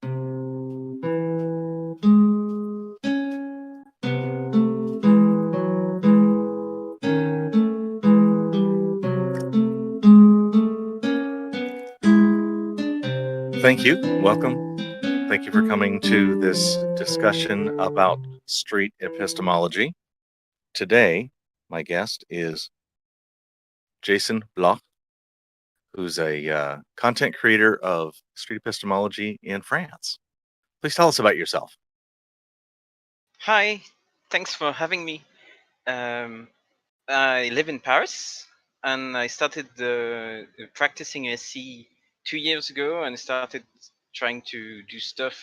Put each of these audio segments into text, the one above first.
Thank you. Welcome. Thank you for coming to this discussion about street epistemology. Today, my guest is Jason Bloch, who's a content creator of street epistemology in France. Please tell us about yourself. Hi, thanks for having me. I live in Paris, and I started practicing SE 2 years ago, and started trying to do stuff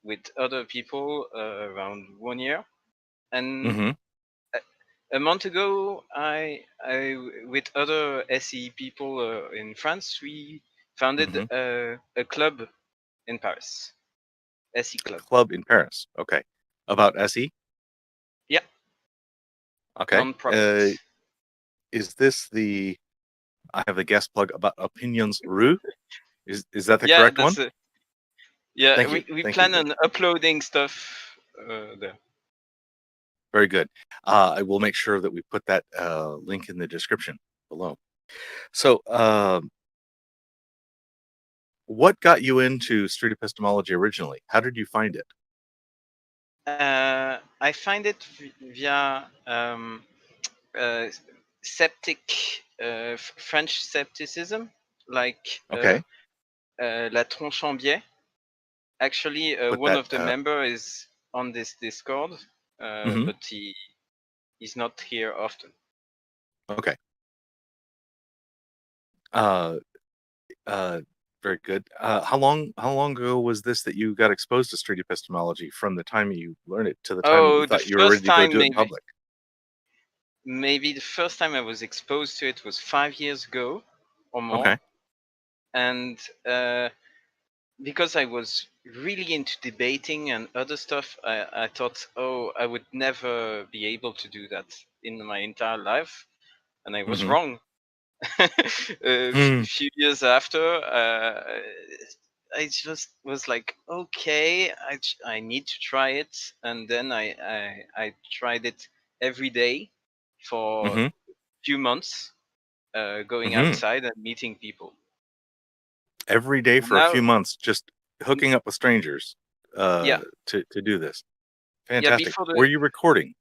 with other people around 1 year. And Mm-hmm. a month ago, I with other SE people in France, we founded a club in Paris, SE A Club. club in Paris. Okay. About SE? Yeah, Okay. non-profit. Is this I have a guest plug about Opinions Rue? Is that the Yeah, correct one? Yeah, Thank you. we Thank you. plan on uploading stuff there. Very good. I will make sure that we put that link in the description below. So, what got you into street epistemology originally? How did you find it? I find it via septic French skepticism, like Okay. La Tronche en Biais. Actually, Put one that. of the members is on this Discord, Mhm. but he's not here often. Okay. Very good. How long ago was this that you got exposed to street epistemology, from the time you learned it to the time that you Oh, the thought you were ready first to go time do it in public? maybe the first time I was exposed to it was 5 years ago or more. Okay. And because I was really into debating and other stuff, I thought, oh, I would never be able to do that in my entire life. And I was Mm-hmm. wrong. A few years after, I just was like, okay, I need to try it. And then I tried it every day for Mm-hmm. a few months, going Mm-hmm. outside and meeting people. Every day for a Now, few months, just hooking up with strangers yeah, to do this. yeah. Fantastic. Were you recording?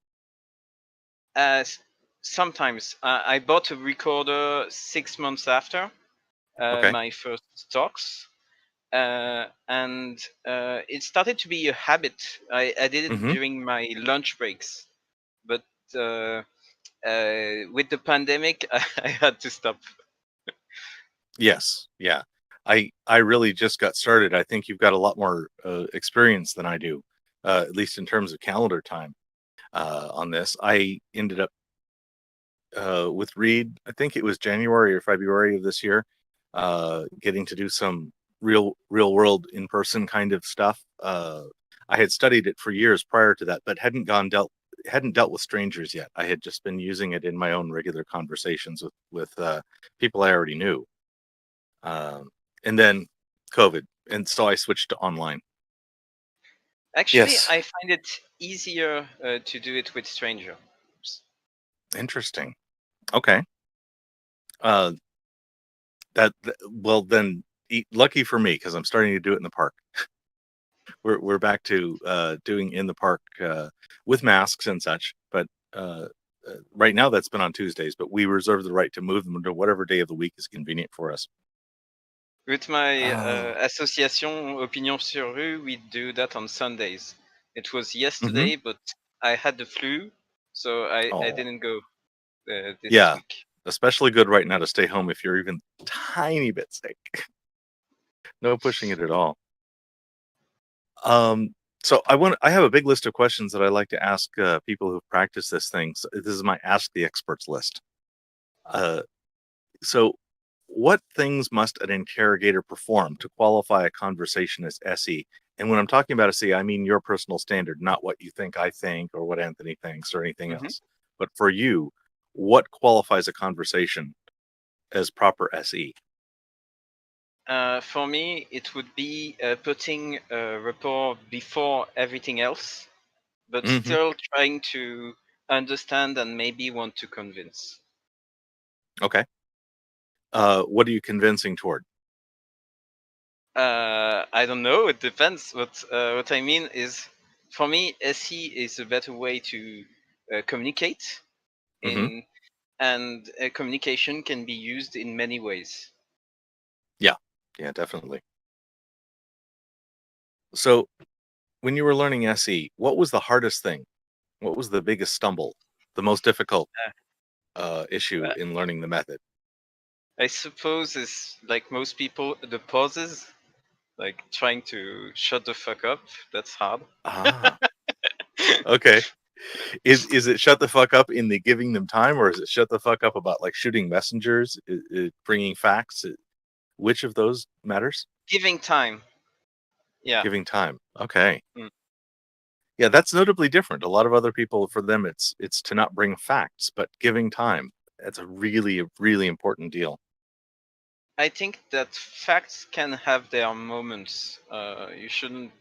Sometimes I bought a recorder 6 months after Okay. my first talks, and it started to be a habit. I did it Mm-hmm. during my lunch breaks, but with the pandemic, I had to stop. Yes. Yeah. I really just got started. I think you've got a lot more experience than I do, at least in terms of calendar time on this. I ended up with Reed, I think it was January or February of this year, getting to do some real world in person kind of stuff. I had studied it for years prior to that, but hadn't dealt with strangers yet. I had just been using it in my own regular conversations with people I already knew. And then COVID, and so I switched to online. Actually, Yes. I find it easier to do it with strangers. Interesting. Okay. Well then, lucky for me, because I'm starting to do it in the park. We're back to doing in the park with masks and such, but right now that's been on Tuesdays, but we reserve the right to move them to whatever day of the week is convenient for us. With my association Opinion sur Rue, we do that on Sundays. It was yesterday, but I had the flu, so I didn't go this week. Especially good right now to stay home if you're even a tiny bit sick. No pushing it at all. So I have a big list of questions that I like to ask people who practice this thing. So this is my Ask the Experts list. So what things must an interrogator perform to qualify a conversation as SE? And when I'm talking about SE, I mean your personal standard, not what you think I think or what Anthony thinks or anything else. But for you, what qualifies a conversation as proper SE? For me, it would be putting rapport before everything else, but Hmm. still trying to understand and maybe want to convince. Okay. What are you convincing toward? I don't know. It depends. What I mean is, for me, SE is a better way to communicate Hmm. in, and communication can be used in many ways. Yeah. Yeah, definitely. So when you were learning SE, what was the hardest thing? What was the biggest stumble? The most difficult issue Uh, in learning the method? I suppose is like most people, the pauses, like trying to shut the fuck up. That's hard. Ah, okay. Is it shut the fuck up in the giving them time, or is it shut the fuck up about like shooting messengers, bringing facts? Which of those matters? Giving time. Yeah. Giving time. Okay. Mm. Yeah, that's notably different. A lot of other people, for them, it's to not bring facts, but giving time. That's a really important deal. I think that facts can have their moments. You shouldn't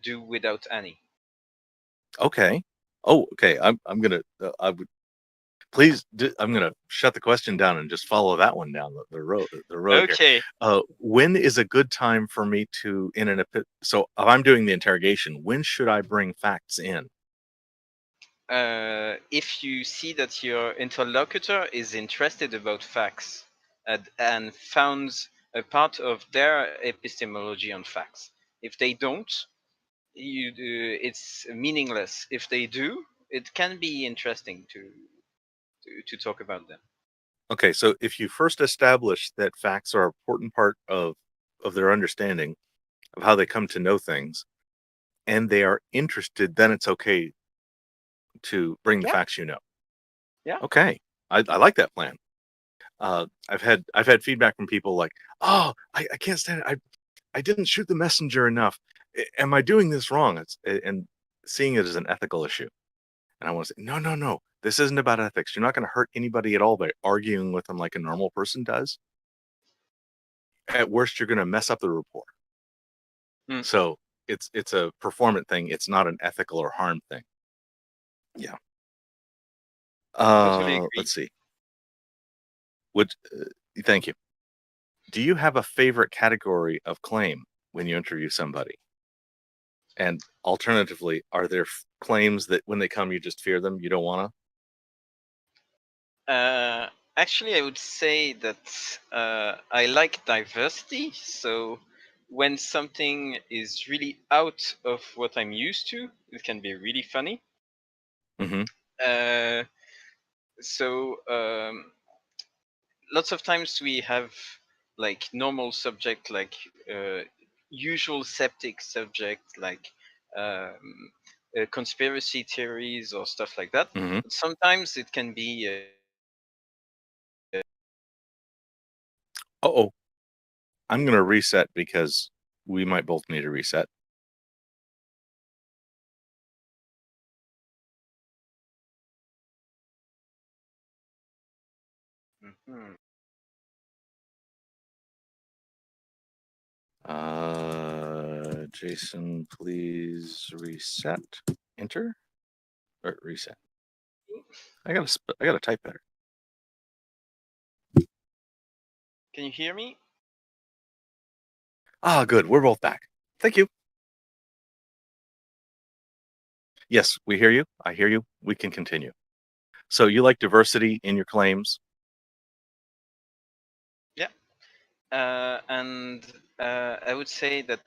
do without any. Okay. Oh, okay. I'm gonna. I would please. I'm gonna shut the question down and just follow that one down the road. The road here. Okay. When is a good time for me to so if I'm doing the interrogation, when should I bring facts in? If you see that your interlocutor is interested about facts and founds a part of their epistemology on facts. If they don't, it's meaningless. If they do, it can be interesting to talk about them. Okay, so if you first establish that facts are an important part of their understanding of how they come to know things, and they are interested, then it's okay to bring the Yeah, facts you know. yeah. Okay, I like that plan. I've had feedback from people like, "Oh, I can't stand it. I didn't shoot the messenger enough. Am I doing this wrong?" And seeing it as an ethical issue. And I want to say, no, no, no. This isn't about ethics. You're not going to hurt anybody at all by arguing with them like a normal person does. At worst, you're going to mess up the rapport. Mm, So it's a performance thing. It's not an ethical or harm thing. Yeah. totally agree. Let's see. Would Thank you. Do you have a favorite category of claim when you interview somebody? And alternatively, are there claims that when they come, you just fear them? You don't want Uh, Actually, I would say that I like diversity. So when something is really out of what I'm used to, it can be really funny. to? Hmm. Uh, so lots of times we have like normal subject, like uh, usual septic subject, like conspiracy theories or stuff like that. Hmm. But sometimes it can be Oh, I'm going to reset because we might both need a reset. Mhm. Jason, please reset. Enter or reset. I gotta type better. Can you hear me? Ah, good. We're both back. Thank you. Yes, we hear you. I hear you. We can continue. So you like diversity in your claims? Yeah. And I would say that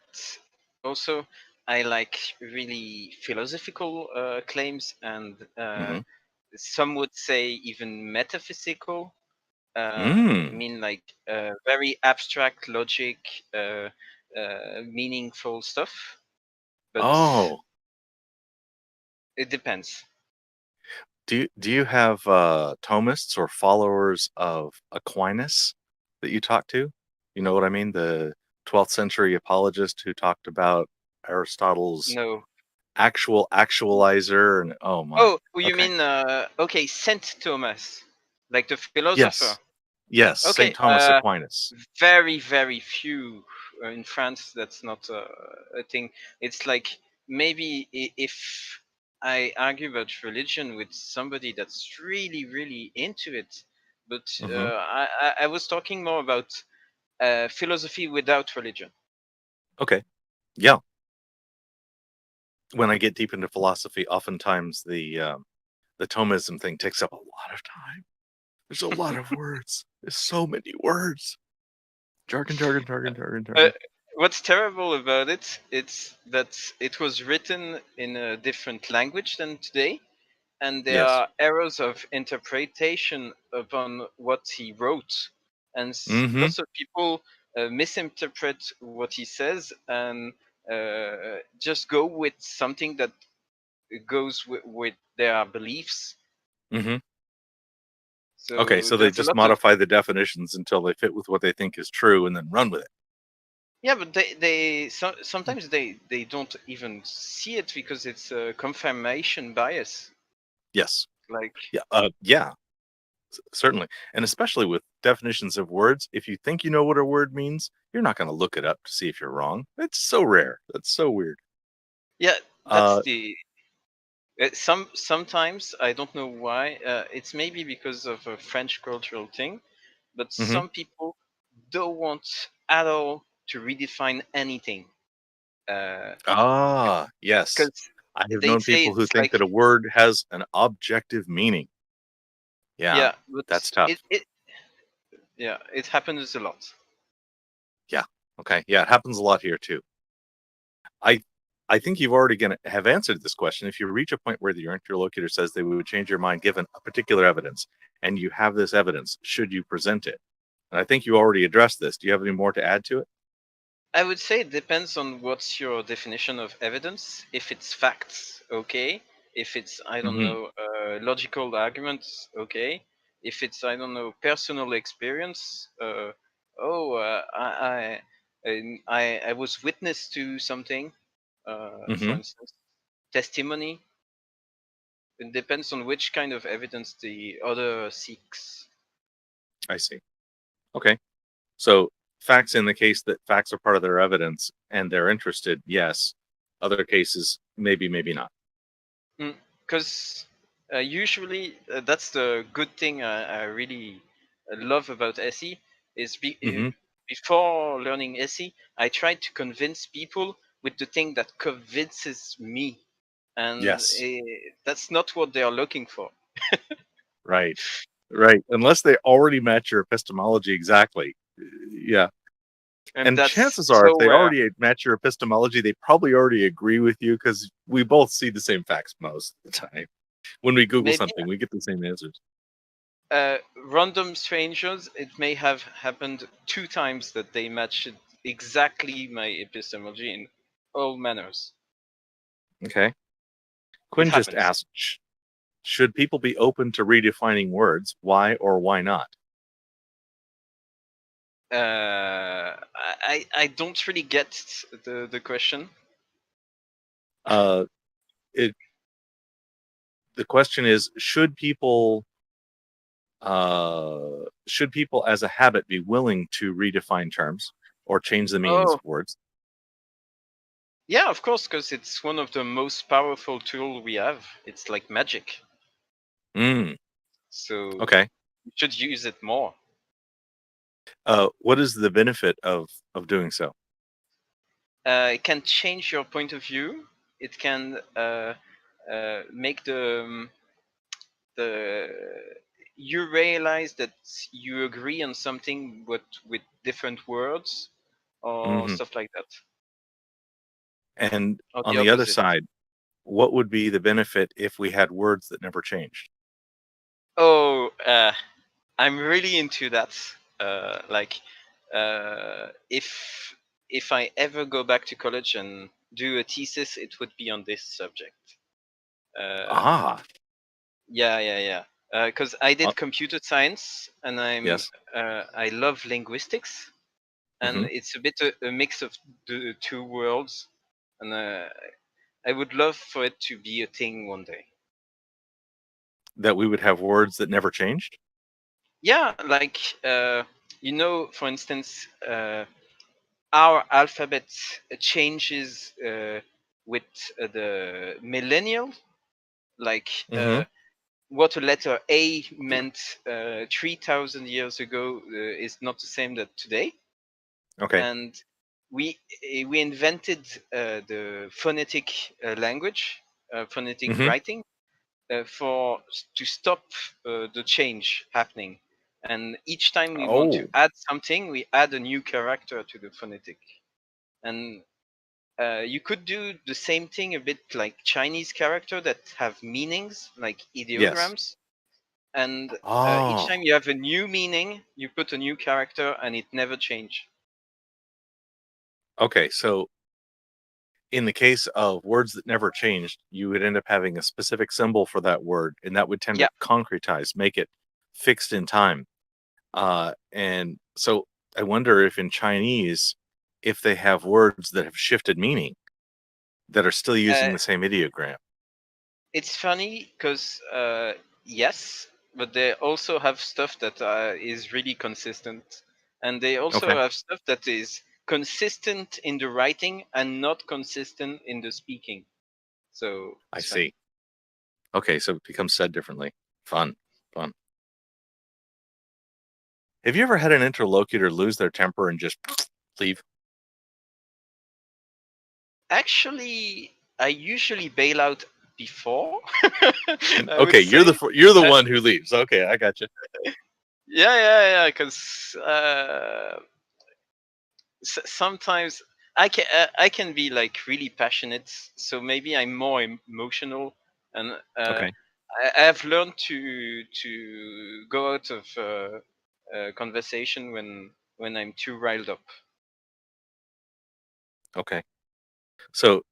also I like really philosophical claims, and Mm-hmm. some would say even metaphysical. I Mm. mean, like very abstract logic, meaningful stuff. But Oh, it depends. do you have Thomists or followers of Aquinas that you talk to? You know what I mean? The 12th century apologist who talked about Aristotle's No. actual actualizer and oh my. Oh, you Okay. mean okay, Saint Thomas, like the philosopher? Yes. Yes, Okay, St. Thomas Aquinas. very very few in France. That's not a thing. It's like maybe if I argue about religion with somebody that's really really into it, but Hmm. I was talking more about philosophy without religion. Okay. Yeah. When I get deep into philosophy, oftentimes the Thomism thing takes up a lot of time. There's a lot of words. There's so many words. Jargon, jargon, jargon, jargon, Uh, jargon. what's terrible about it? It's that it was written in a different language than today, and there Yes. are errors of interpretation upon what he wrote, and Hmm. lots of people misinterpret what he says and just go with something that goes with their beliefs. Hmm. Okay, So so they there's a just lot of modify the definitions until they fit with what they think is true and then run with it. yeah, but sometimes they don't even see it because it's a confirmation bias. Yes. Like Yeah. Yeah. Certainly. And especially with definitions of words, if you think you know what a word means, you're not going to look it up to see if you're wrong. It's so rare. That's so weird. yeah, that's Uh, the sometimes I don't know why. It's maybe because of a French cultural thing, but mhm. some people don't want at all to redefine anything Yes. because I have they known say people who it's think like that a word has an objective meaning. Yeah, yeah, but that's tough. it yeah it happens a lot. Yeah. Okay. Yeah, it happens a lot here too. I I think you've already gonna have answered this question. If you reach a point where your interlocutor says they would change your mind given a particular evidence, and you have this evidence, should you present it? And I think you already addressed this. Do you have any more to add to it? I would say it depends on what's your definition of evidence. If it's facts, okay. If it's, I don't Hmm. know, logical arguments, okay. If it's, I don't know, personal experience, oh, I was witness to something, for Hmm. instance, testimony. It depends on which kind of evidence the other seeks. I see. Okay. So facts in the case that facts are part of their evidence and they're interested, yes. Other cases, maybe, maybe not. Because usually that's the good thing I really love about SE is Hmm. before learning SE, I tried to convince people with the thing that convinces me, and Yes. that's not what they are looking for. Right. Right. Unless they already match your epistemology exactly. Yeah. And And that's chances are, if so they rare. already match your epistemology, they probably already agree with you because we both see the same facts most of the time. When we Google Maybe something, we get the same answers. random strangers, it may have happened 2 times that they matched exactly my epistemology in all manners. Okay. It Quinn just happens. asked, should people be open to redefining words? Why or why not? I don't really get the question. Uh, it, the question is, should people as a habit be willing to redefine terms or change the meanings Oh, of words? yeah, of course, because it's one of the most powerful tool we have. It's like magic, Mm, so okay. you should use it more. What is the benefit of doing so? It can change your point of view. It can make the you realize that you agree on something, but with different words or Hmm. stuff like that, And or on the the other opposite. side, what would be the benefit if we had words that never changed? Oh, I'm really into that. Like, if I ever go back to college and do a thesis, it would be on this subject. Uh, Ah, yeah, yeah, yeah. Because I uh, did computer science, and yes. I love linguistics, and Hmm. it's a bit a mix of the two worlds, and I would love for it to be a thing one day. That we would have words that never changed? Yeah, like for instance, our alphabet changes with the millennial. Like Mm-hmm. what a letter A meant 3,000 years ago is not the same that today. Okay. And we invented the phonetic language, phonetic Mm-hmm. writing, for to stop the change happening. And each time we want to Oh, add something, we add a new character to the phonetic. And you could do the same thing a bit like Chinese character that have meanings, like yes. ideograms. And each Oh, time you have a new meaning, you put a new character, and it never change. okay. So in the case of words that never changed, you would end up having a specific symbol for that word, and that would tend to Yeah. concretize, make it fixed in time. And so I wonder if in Chinese, if they have words that have shifted meaning that are still using Uh, the same ideogram. it's funny because yes, but they also have stuff that is really consistent, and they also Okay, have stuff that is consistent in the writing and not consistent in the speaking. So I it's funny. see. Okay, so it becomes said differently. Fun, fun. Have you ever had an interlocutor lose their temper and just leave? Actually, I usually bail out before. I would Okay, say. you're the Uh, one who leaves. Okay, I got you. yeah, because sometimes I can be like really passionate, so maybe I'm more emotional, and Okay, I have learned to go out of conversation when I'm too riled up. okay. So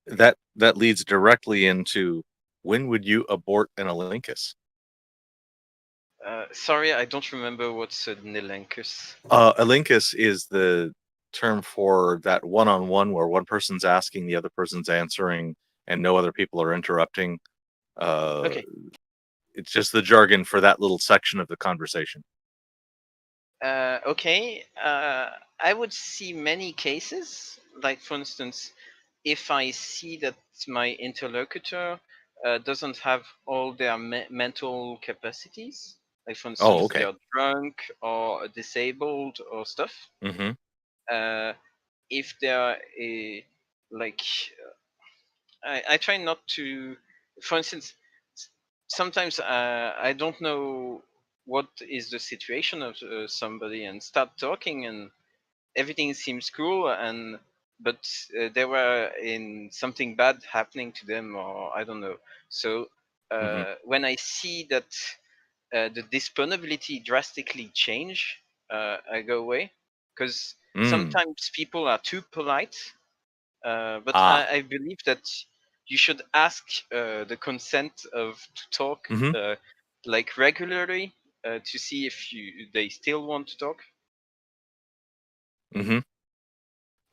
that leads directly into when would you abort an elenchus? Sorry, I don't remember what's an elenchus. Elenchus is the term for that one-on-one where one person's asking, the other person's answering, and no other people are interrupting. Uh, Okay. it's just the jargon for that little section of the conversation. Okay. I would see many cases. Like, for instance, if I see that my interlocutor doesn't have all their mental capacities, like, for Oh, instance, they okay. are drunk or disabled or stuff, Mm-hmm. uh, if they are like, I try not to, for instance, sometimes I don't know what is the situation of somebody and start talking, and everything seems cool, and but they were in something bad happening to them, or I don't know. So Mm-hmm. when I see that the disponibility drastically change, I go away, because Mm. sometimes people are too polite, but Ah. I believe that you should ask the consent of to talk Mm-hmm. like regularly, to see if they still want to talk. Mm-hmm.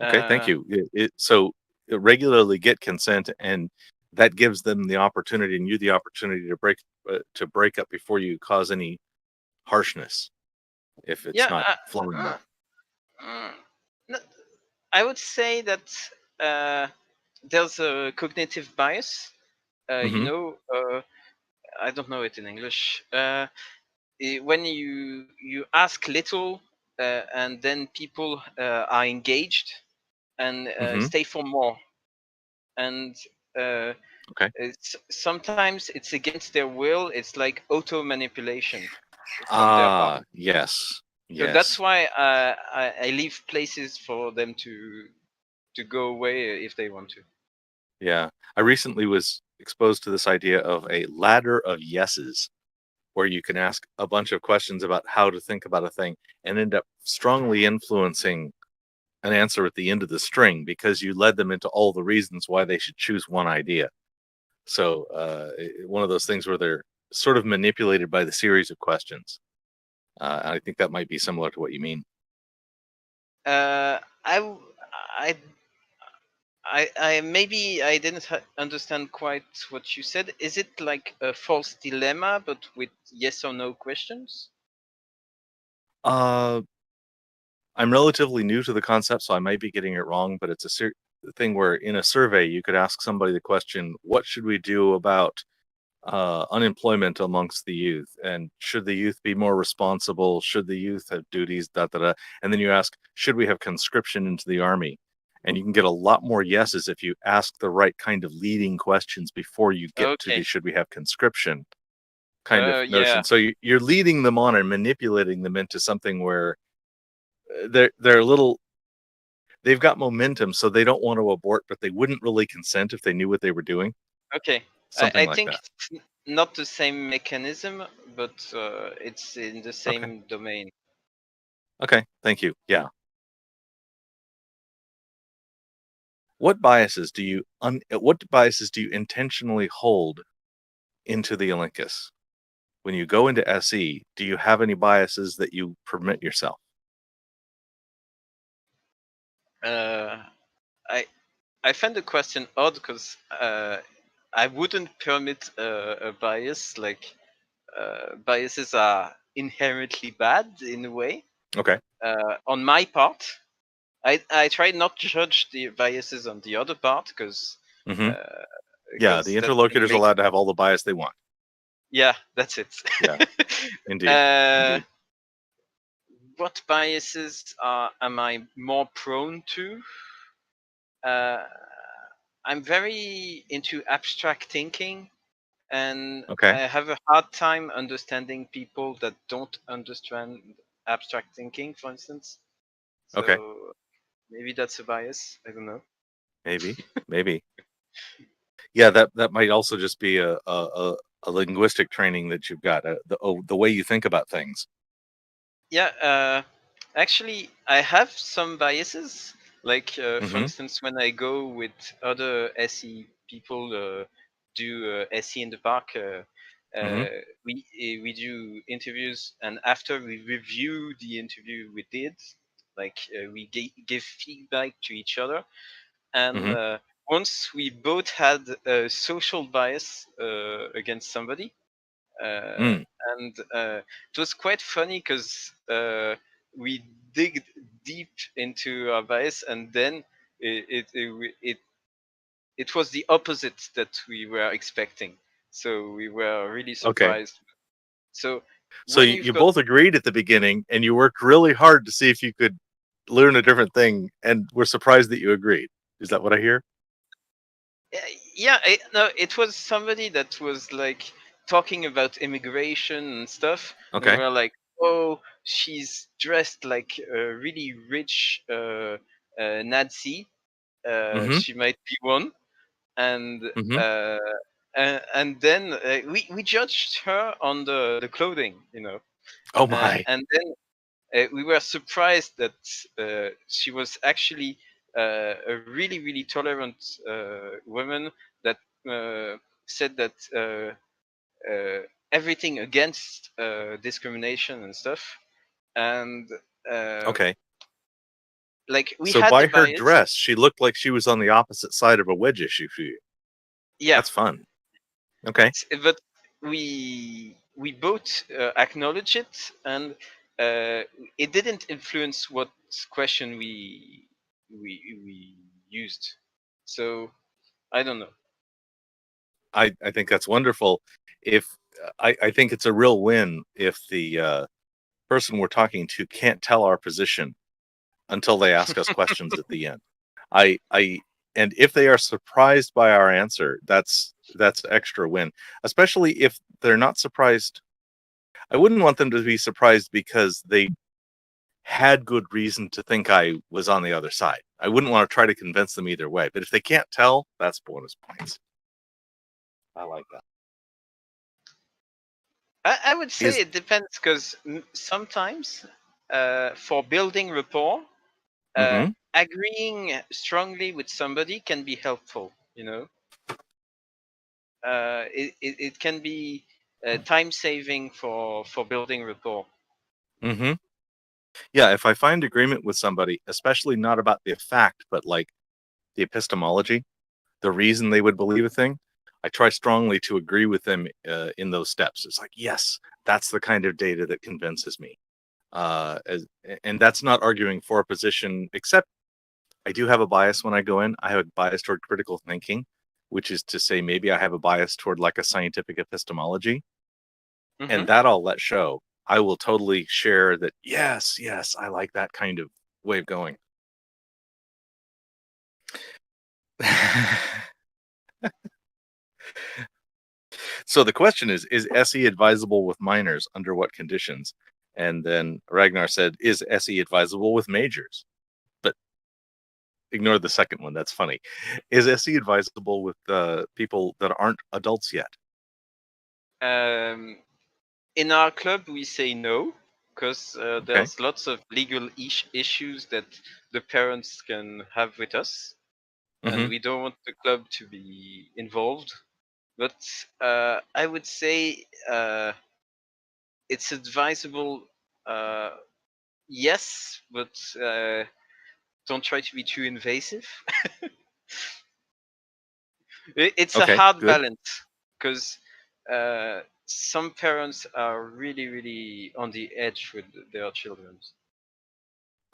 Okay, thank Uh, you. So regularly get consent, and that gives them the opportunity, and you the opportunity to break up before you cause any harshness if it's yeah, not flowing well. mm, no, I would say that uh, there's a cognitive bias. Mm-hmm. I don't know it in English. When you ask little, and then people are engaged and Mm-hmm. stay for more, and uh, Okay. sometimes it's against their will. It's like auto manipulation from their part. Ah, yes, So that's yes, why I leave places for them to go away if they want to. yeah. I recently was exposed to this idea of a ladder of yeses, where you can ask a bunch of questions about how to think about a thing and end up strongly influencing an answer at the end of the string because you led them into all the reasons why they should choose one idea. So, one of those things where they're sort of manipulated by the series of questions. I think that might be similar to what you mean. Uh, I, I, I maybe I didn't understand quite what you said. Is it like a false dilemma, but with yes or no questions? I'm relatively new to the concept, so I might be getting it wrong, but it's a thing where in a survey you could ask somebody the question, what should we do about unemployment amongst the youth, and should the youth be more responsible, should the youth have duties, and then you ask, should we have conscription into the army? And you can get a lot more yeses if you ask the right kind of leading questions before you get to the Okay. should we have conscription kind of Yeah. notion. So you're leading them on and manipulating them into something where they're a little, they've got momentum, so they don't want to abort, but they wouldn't really consent if they knew what they were doing. Okay. Something I like think that. it's not the same mechanism, but it's in the Okay. same domain. Okay. Thank you. Yeah. What biases do you intentionally hold into the elenchus? When you go into SE, do you have any biases that you permit yourself? Uh, I I find the question odd because I wouldn't permit a bias. Like biases are inherently bad in a way. Okay. On my part, I try not to judge the biases on the other part Hmm. uh, Yeah, the because that can interlocutor's make, allowed to have all the bias they want. yeah, that's it. Yeah, indeed. uh, Indeed. what biases am I more prone to? Uh, I'm very into abstract thinking, and Okay. I have a hard time understanding people that don't understand abstract thinking, for instance. Okay. So maybe that's a bias. I don't know. Maybe. Maybe. Yeah, that might also just be a linguistic training that you've got, the way you think about things. Yeah, actually, I have some biases. Like, for Hmm. instance, when I go with other SE people do SE in the park, Hmm. we do interviews, and after we review the interview we did, like we give feedback to each other, and Hmm. once we both had a social bias against somebody, uh, Mm. and it was quite funny because we dig deep into our bias, and then it was the opposite that we were expecting. So we were really Okay. surprised. So So when you've you got, both agreed at the beginning, and you worked really hard to see if you could learn a different thing, and were surprised that you agreed. Is that what I hear? yeah, no, it was somebody that was like talking about immigration and stuff, and we Okay. were like, oh, she's dressed like a really rich Nazi. Hmm. She might be one, and Hmm. uh, and then we judged her on the clothing, Oh my. and then we were surprised that she was actually a really tolerant woman that uh, said that everything against discrimination and stuff, and uh, Okay. like we So had the by her bias, dress, she looked like she was on the opposite side of a wedge issue for you. yeah, That's fun. Okay. but we both acknowledge it, and uh, it didn't influence what question we used. So I don't know. I think that's wonderful. If I think it's a real win if the person we're talking to can't tell our position until they ask us questions at the end. I and if they are surprised by our answer, that's extra win. Especially if they're not surprised. I wouldn't want them to be surprised because they had good reason to think I was on the other side. I wouldn't want to try to convince them either way. But if they can't tell, that's bonus points. I like that. I would say Is it depends because sometimes for building rapport, mm-hmm. agreeing strongly with somebody can be helpful. It can be time saving for building rapport. Mm-hmm. Yeah, if I find agreement with somebody, especially not about the fact, but like the epistemology, the reason they would believe a thing, I try strongly to agree with them in those steps. It's like, yes, that's the kind of data that convinces me. And that's not arguing for a position, except I do have a bias when I go in. I have a bias toward critical thinking, which is to say maybe I have a bias toward like a scientific epistemology, Mm-hmm. and that I'll let show. I will totally share that. Yes, yes, I like that kind of way of going. So the question is SE advisable with minors? Under what conditions? And then Ragnar said, is SE advisable with majors? But ignore the second one. That's funny. Is SE advisable with people that aren't adults yet? In our club, we say no, because Okay. there's lots of legal issues that the parents can have with us, and we don't want the club to be involved. But I would say it's advisable, yes, but don't try to be too invasive. It's a Okay, hard good. balance, because some parents are really, really on the edge with their children.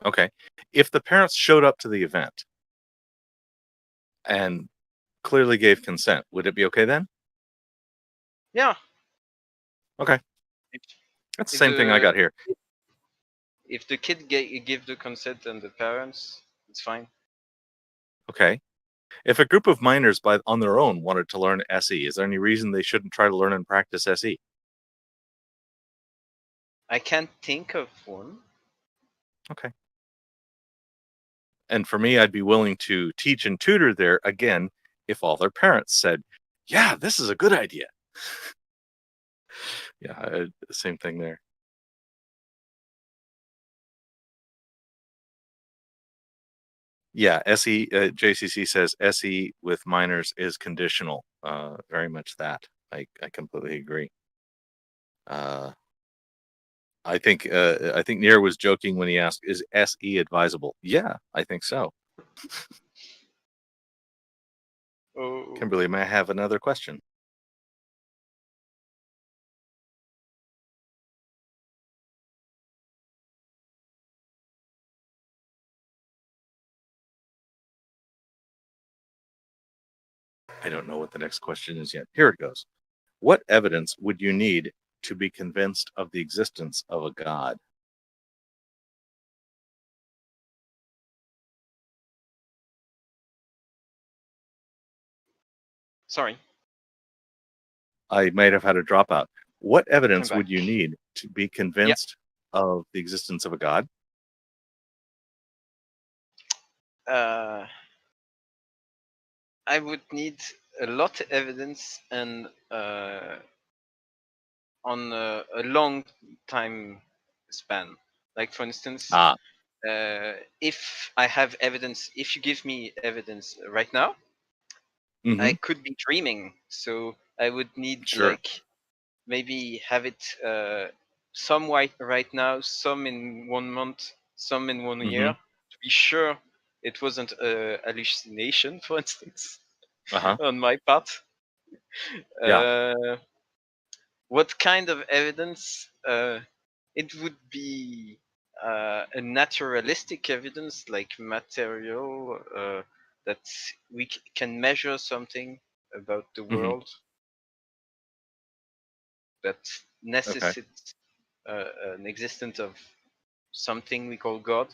Okay. If the parents showed up to the event and clearly gave consent, would it be okay then? Yeah. Okay. If, That's the if same thing I the got here. if the kid give the consent and the parents, it's fine. Okay. If a group of minors on their own wanted to learn SE, is there any reason they shouldn't try to learn and practice SE? I can't think of one. Okay. And for me, I'd be willing to teach and tutor there again if all their parents said, yeah, this is a good idea. Yeah, same thing there. Yeah, SE, JCC says SE with minors is conditional. Very much that. I completely agree. I think Nir was joking when he asked, "Is SE advisable?" Yeah, I think so. Oh. Kimberly, may I have another question? I don't know what the next question is yet. Here it goes. What evidence would you need to be convinced of the existence of a God? Sorry. I might have had a dropout. What I'm evidence back. would you need to be Yeah. convinced of the existence of a God? I would need a lot of evidence, and on a long time span. Like, for instance, if I have evidence, if you give me evidence right now, I could be dreaming. So I would need, Sure. like, maybe have it some right now, some in 1 month, some in 1 year, to be sure it wasn't a hallucination, for instance, on my part. Yeah. What kind of evidence? It would be a naturalistic evidence, like material, that we can measure something about the world, that necessitates an existence of something we call God.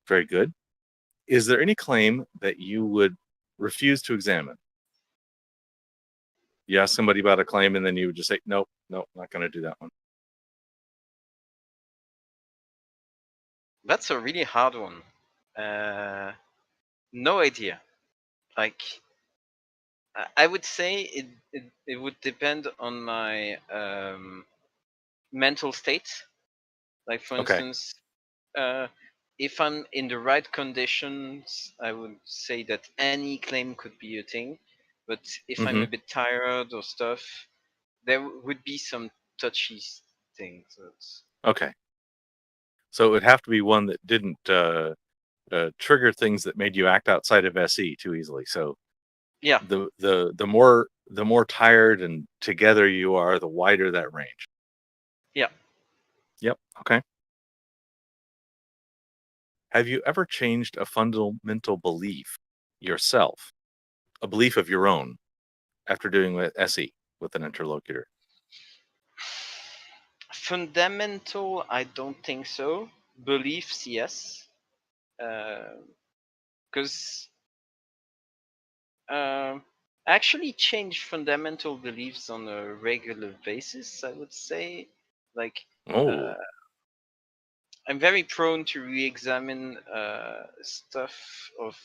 Very good. Is there any claim that you would refuse to examine? You ask somebody about a claim and then you would just say, nope, not going to do that one. That's a really hard one. No idea. Like, I would say it would depend on my mental state. Like, for instance, if I'm in the right conditions, I would say that any claim could be a thing. But if I'm a bit tired or stuff, there would be some touchy things. Okay. So it would have to be one that didn't trigger things that made you act outside of SE too easily. So yeah, the the more tired and together you are, the wider that range. Yeah. Yep. Okay. Have you ever changed a fundamental belief yourself, a belief of your own, after doing with SE with an interlocutor? Fundamental, I don't think so. Beliefs, yes. Because I actually change fundamental beliefs on a regular basis, I would say. Like, Oh, I'm very prone to re-examine stuff of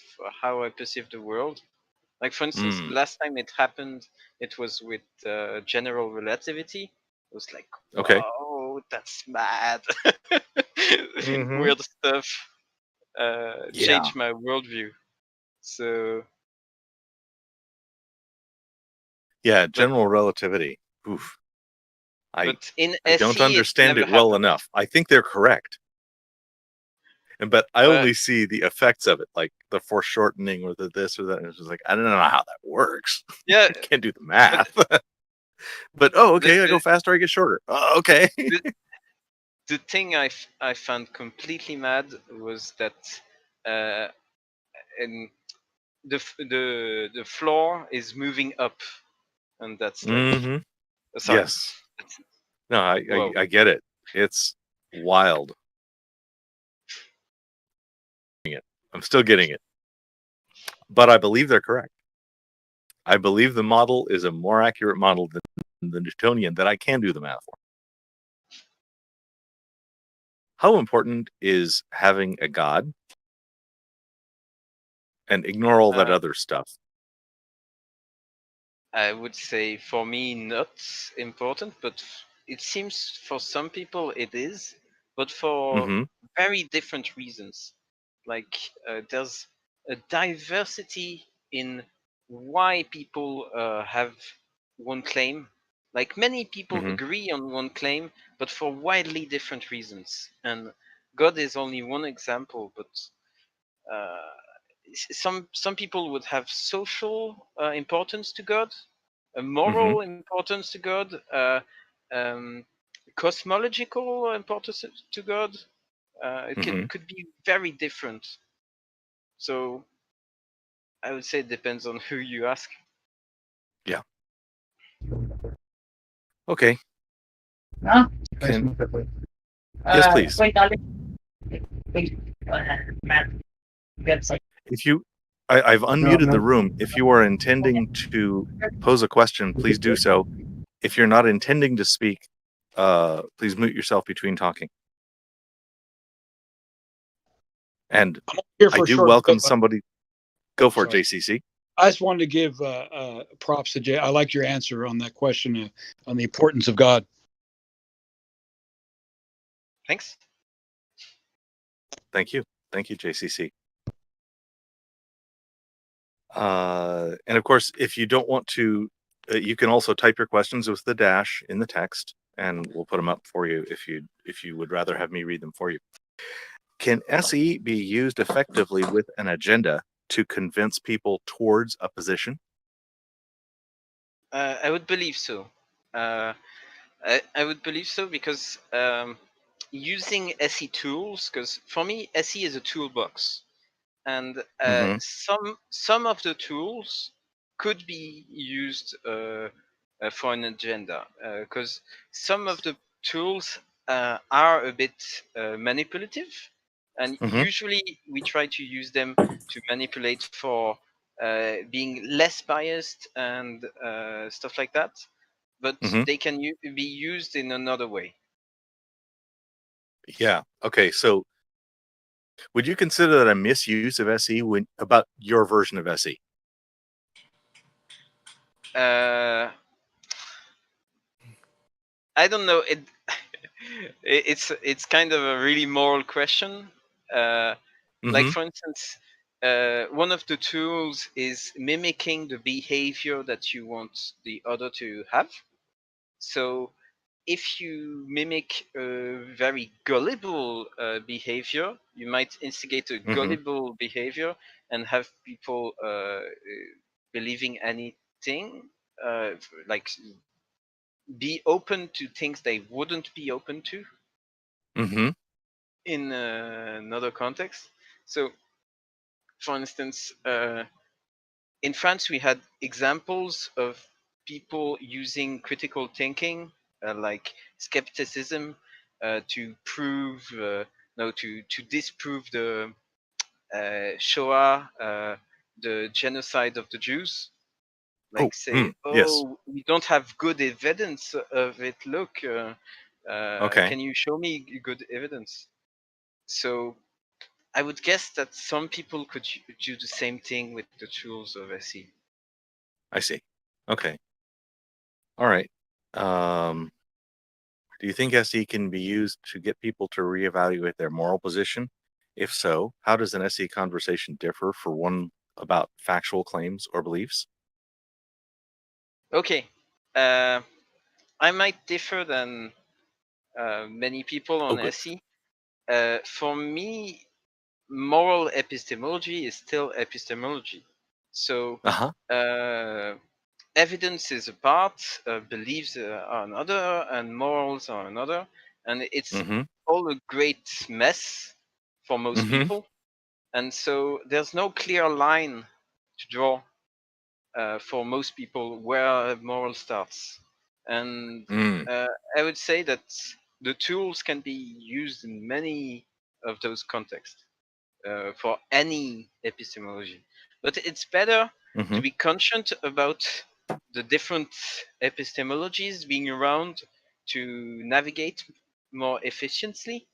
how I perceive the world. Like, for instance, the mm, last time it happened, it was with general relativity. It was like, okay. whoa, that's mad. Mm-hmm. Weird stuff Yeah. changed my worldview. So, Yeah. but General relativity. Oof. I but in I don't SE, it understand never it well happened. enough. I think they're correct, but I Uh, only see the effects of it, like the foreshortening or the this or that. And it's just like I don't know how that works. yeah, I can't do the but math. But oh, the, okay, I go the, faster, I get shorter. Oh, okay. the, the thing I found completely mad was that uh, in the floor is moving up, and that's like, Mm-hmm. sorry, Yes. that's, No, whoa. I get it. It's wild. I'm still getting it, but I believe they're correct. I believe the model is a more accurate model than the Newtonian that I can do the math for. How important is having a God and ignore all that Uh, other stuff? I would say for me not important, but it seems for some people it is, but for Mm-hmm. very different reasons. Like there's a diversity in why people have one claim. Like many people Mm-hmm. agree on one claim, but for widely different reasons. And God is only one example, but uh, some people would have social importance to God, a Mm-hmm. moral importance to God, um, cosmological importance to God. Mm-hmm. It could be very different. So I would say it depends on who you ask. Yeah. Okay. No? Can yes, please. Wait, wait, Matt, website. If you, I've unmuted the room. If you are intending to pose a question, please do so. If you're not intending to speak, please mute yourself between talking. And Here I for a do short welcome bit. somebody. Go for it, Sorry. JCC. I just wanted to give props to Jay. I like your answer on that question on the importance of God. Thanks. Thank you. Thank you, JCC. And of course, if you don't want to, you can also type your questions with the dash in the text, and we'll put them up for you if you would rather have me read them for you. Can SE be used effectively with an agenda to convince people towards a position? I would believe so. I would believe so because using SE tools, because for me SE is a toolbox, and Mm-hmm. some of the tools could be used for an agenda, because some of the tools are a bit manipulative, and Mm-hmm. usually we try to use them to manipulate for being less biased and stuff like that, but Mm-hmm. they can be used in another way. Yeah. Okay. So, would you consider that a misuse of SE when about your version of SE? uh, I don't know. It's kind of a really moral question. Uh, like Mm-hmm. for instance, one of the tools is mimicking the behavior that you want the other to have. So if you mimic a very gullible behavior, you might instigate a Mm-hmm. gullible behavior and have people believing anything. like be open to things they wouldn't be open to Mm-hmm. in another context. So, for instance, in France, we had examples of people using critical thinking, like skepticism, to prove, no, to disprove the Shoah, the genocide of the Jews. Like say, Yes. oh, we don't have good evidence of it. Look, Okay. can you show me good evidence? So I would guess that some people could do the same thing with the tools of SE. I see. Okay. All right. Do you think SE can be used to get people to reevaluate their moral position? If so, how does an SE conversation differ for one about factual claims or beliefs? Okay, I might differ than many people Oh, on good. SE. For me, moral epistemology is still epistemology. So Uh-huh. evidence is a part, beliefs are another, and morals are another, and it's Mm-hmm. all a great mess for most Mm-hmm. people. And so there's no clear line to draw for most people where moral starts. And Mm. I would say that the tools can be used in many of those contexts for any epistemology. But it's better Mm-hmm. to be conscious about the different epistemologies being around to navigate more efficiently.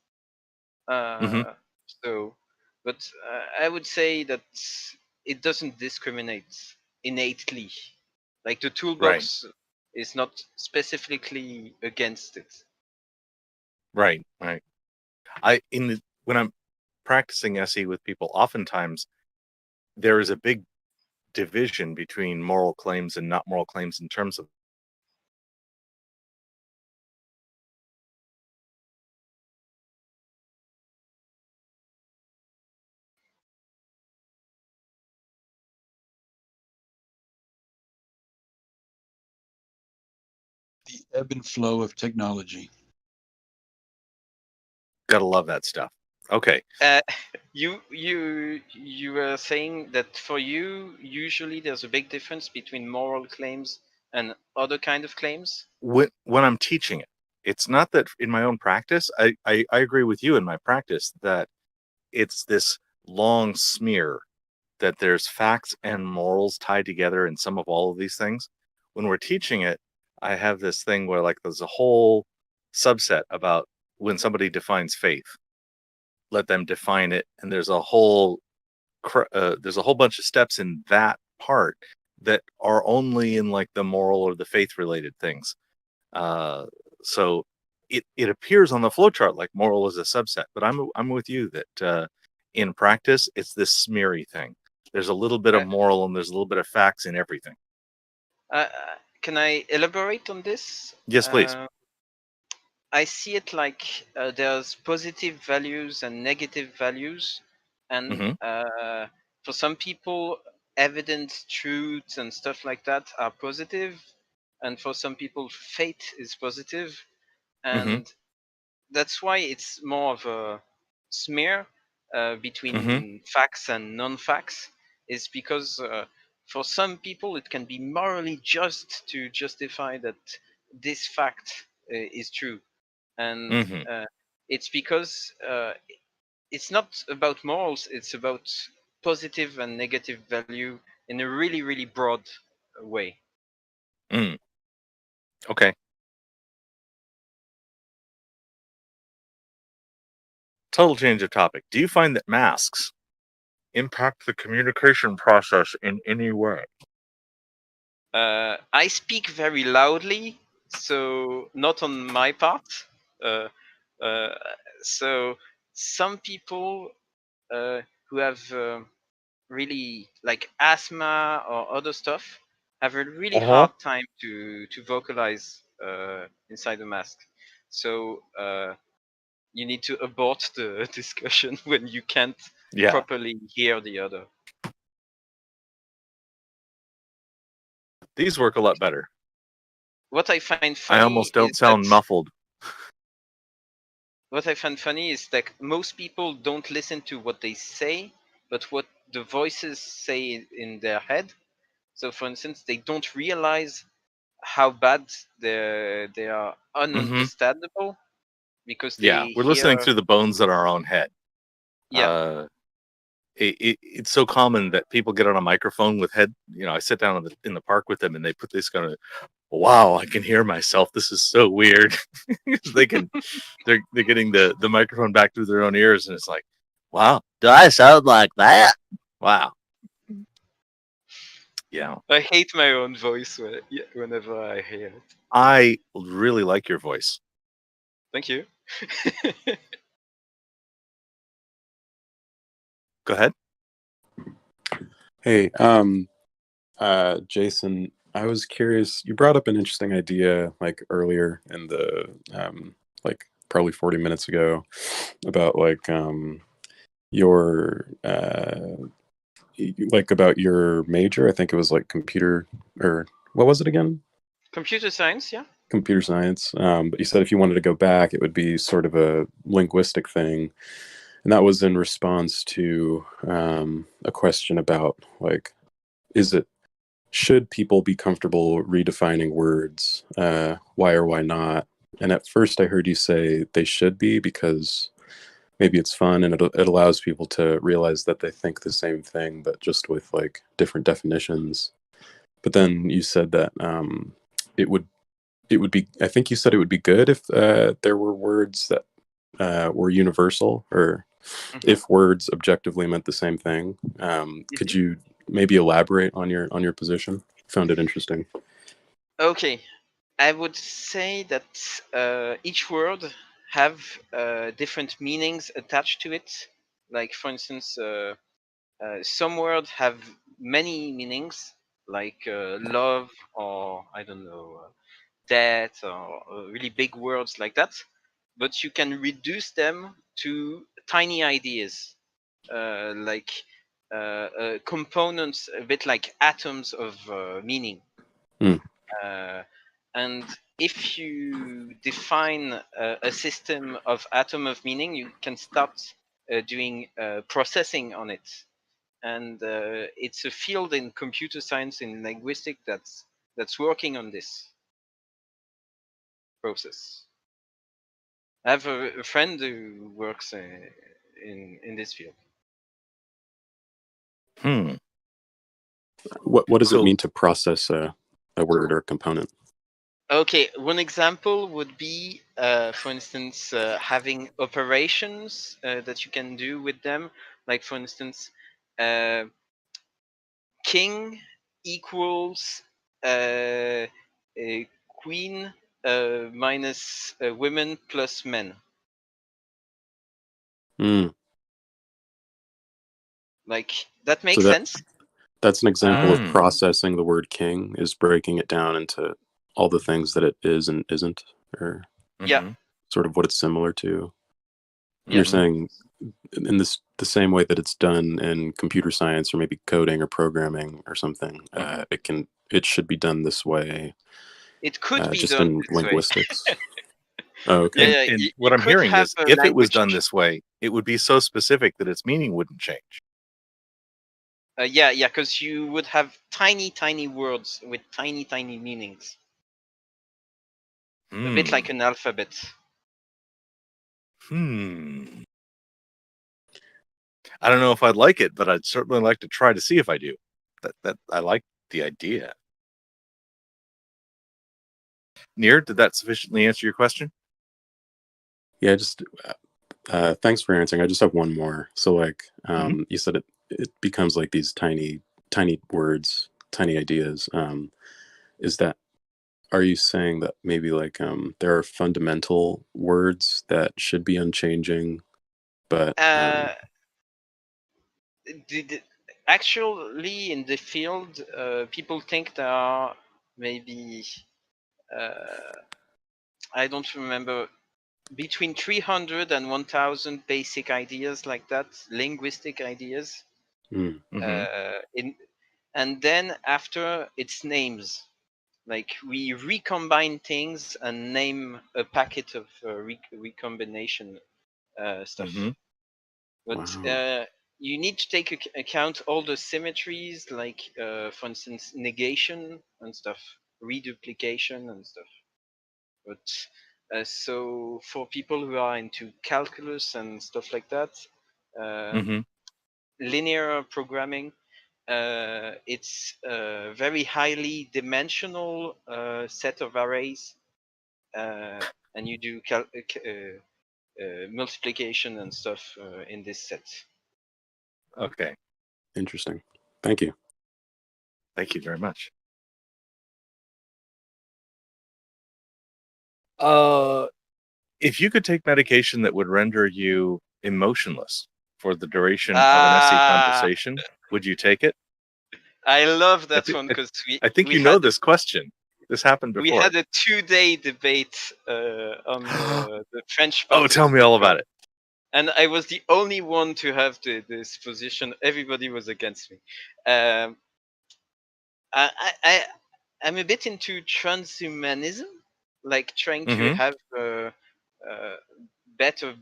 Mm-hmm. So, but I would say that it doesn't discriminate innately. Like the Right. toolbox is not specifically against it. Right. Right. When I'm practicing SE with people, oftentimes there is a big division between moral claims and not moral claims in terms of The ebb and flow of technology. gotta love that stuff. Okay. You were saying that for you, usually there's a big difference between moral claims and other kind of claims. When I'm teaching it, it's not that in my own practice, I agree with you in my practice that it's this long smear that there's facts and morals tied together in some of all of these things. When we're teaching it, I have this thing where like there's a whole subset about when somebody defines faith, let them define it, and there's a whole bunch of steps in that part that are only in like the moral or the faith related things. So it appears on the flowchart like moral is a subset, but I'm with you that in practice it's this smeary thing. There's a little bit of Uh, moral and there's a little bit of facts in everything. uh, can I elaborate on this? Yes, please. I see it like there's positive values and negative values, and Mm-hmm. for some people, evidence, truths, and stuff like that are positive, and for some people, fate is positive, Mm-hmm. and that's why it's more of a smear Mm-hmm. between facts and non-facts. Is because for some people it can be morally just to justify that this fact is true, and Mm-hmm. it's because it's not about morals, it's about positive and negative value in a really really broad way. Mm. Okay. Total change of topic. Do you find that masks impact the communication process in any way? I speak very loudly, so not on my part. Uh, uh, so some people who have really like asthma or other stuff have a really Uh-huh. hard time to vocalize inside the mask. So you need to abort the discussion when you can't Yeah. properly hear the other. These work a lot better. What I find funny I almost don't is sound that muffled. what I find funny is that most people don't listen to what they say, but what the voices say in their head. So, for instance, they don't realize how bad they are ununderstandable because Yeah, they we're listening hear. through the bones in our own head. Yeah, It's so common that people get on a microphone with head. I sit down in the park with them, and they put this kind of, wow, I can hear myself. This is so weird. They're getting the microphone back through their own ears, and it's like, wow, do I sound like that? Wow. Yeah, I hate my own voice whenever I hear it. I really like your voice. Thank you. Go ahead. Hey, Jason, I was curious. You brought up an interesting idea like earlier in the like probably 40 minutes ago about like your like about your major. I think it was like computer or what was it again? Computer science, yeah. Computer science. But you said if you wanted to go back, it would be sort of a linguistic thing. And that was in response to a question about like, should people be comfortable redefining words? Why or why not? And at first I heard you say they should be because maybe it's fun and it allows people to realize that they think the same thing, but just with like different definitions. But then you said that it would be, I think you said it would be good if there were words that were universal, or if words objectively meant the same thing. Could you maybe elaborate on your position? Found it interesting. Okay, I would say that each word have different meanings attached to it. Like, for instance, some words have many meanings, like love, or I don't know, death, or really big words like that. But you can reduce them to tiny ideas, like components, a bit like atoms of meaning. Mm. And if you define a system of atom of meaning, you can start doing processing on it. And it's a field in computer science, in linguistics, that's working on this process. I have a friend who works in this field. What does it So- mean to process a word or a component? Okay, one example would be, for instance, having operations that you can do with them. Like, for instance, king equals queen minus women plus men. Mm. Like, that makes So sense. That's an example of Mm. processing the word king, is breaking it down into all the things that it is and isn't, or Yeah. sort of what it's similar to. Yeah. You're saying in the same way that it's done in computer science or maybe coding or programming or something, it should be done this way. It could be just done in this way. linguistics. Oh, okay. Yeah, And you what I'm could hearing have is, a if it was language- done this way, it would be so specific that its meaning wouldn't change. Yeah, because you would have tiny words with tiny meanings. A bit like an alphabet. I don't know if I'd like it, but I'd certainly like to try to see if I do. That I like the idea. Nir, did that sufficiently answer your question? Yeah, just thanks for answering. I just have one more. So like you said, it becomes like these tiny words, tiny ideas. Are you saying that maybe like there are fundamental words that should be unchanging, but Actually, in the field, people think there are maybe I don't remember, between 300 and 1,000 basic ideas like that, linguistic ideas. and then after it's names. Like we recombine things and name a packet of recombination stuff. Mm-hmm. But Wow. you need to take account all the symmetries, like for instance negation and stuff, reduplication and stuff. But so for people who are into calculus and stuff like that, Mm-hmm. linear programming, it's a very highly dimensional set of arrays, and you do multiplication and stuff in this set. Okay. Interesting. Thank you. Thank you very much. If you could take medication that would render you emotionless for the duration of an SE conversation, would you take it? I love I, that thi- one because I think we you know had this question. This happened we before. had a 2-day debate on the French part Oh, of tell the me all program. about it. And I was the only one to have this position. Everybody was against me. I'm a bit into transhumanism, like trying to Mm-hmm. have a better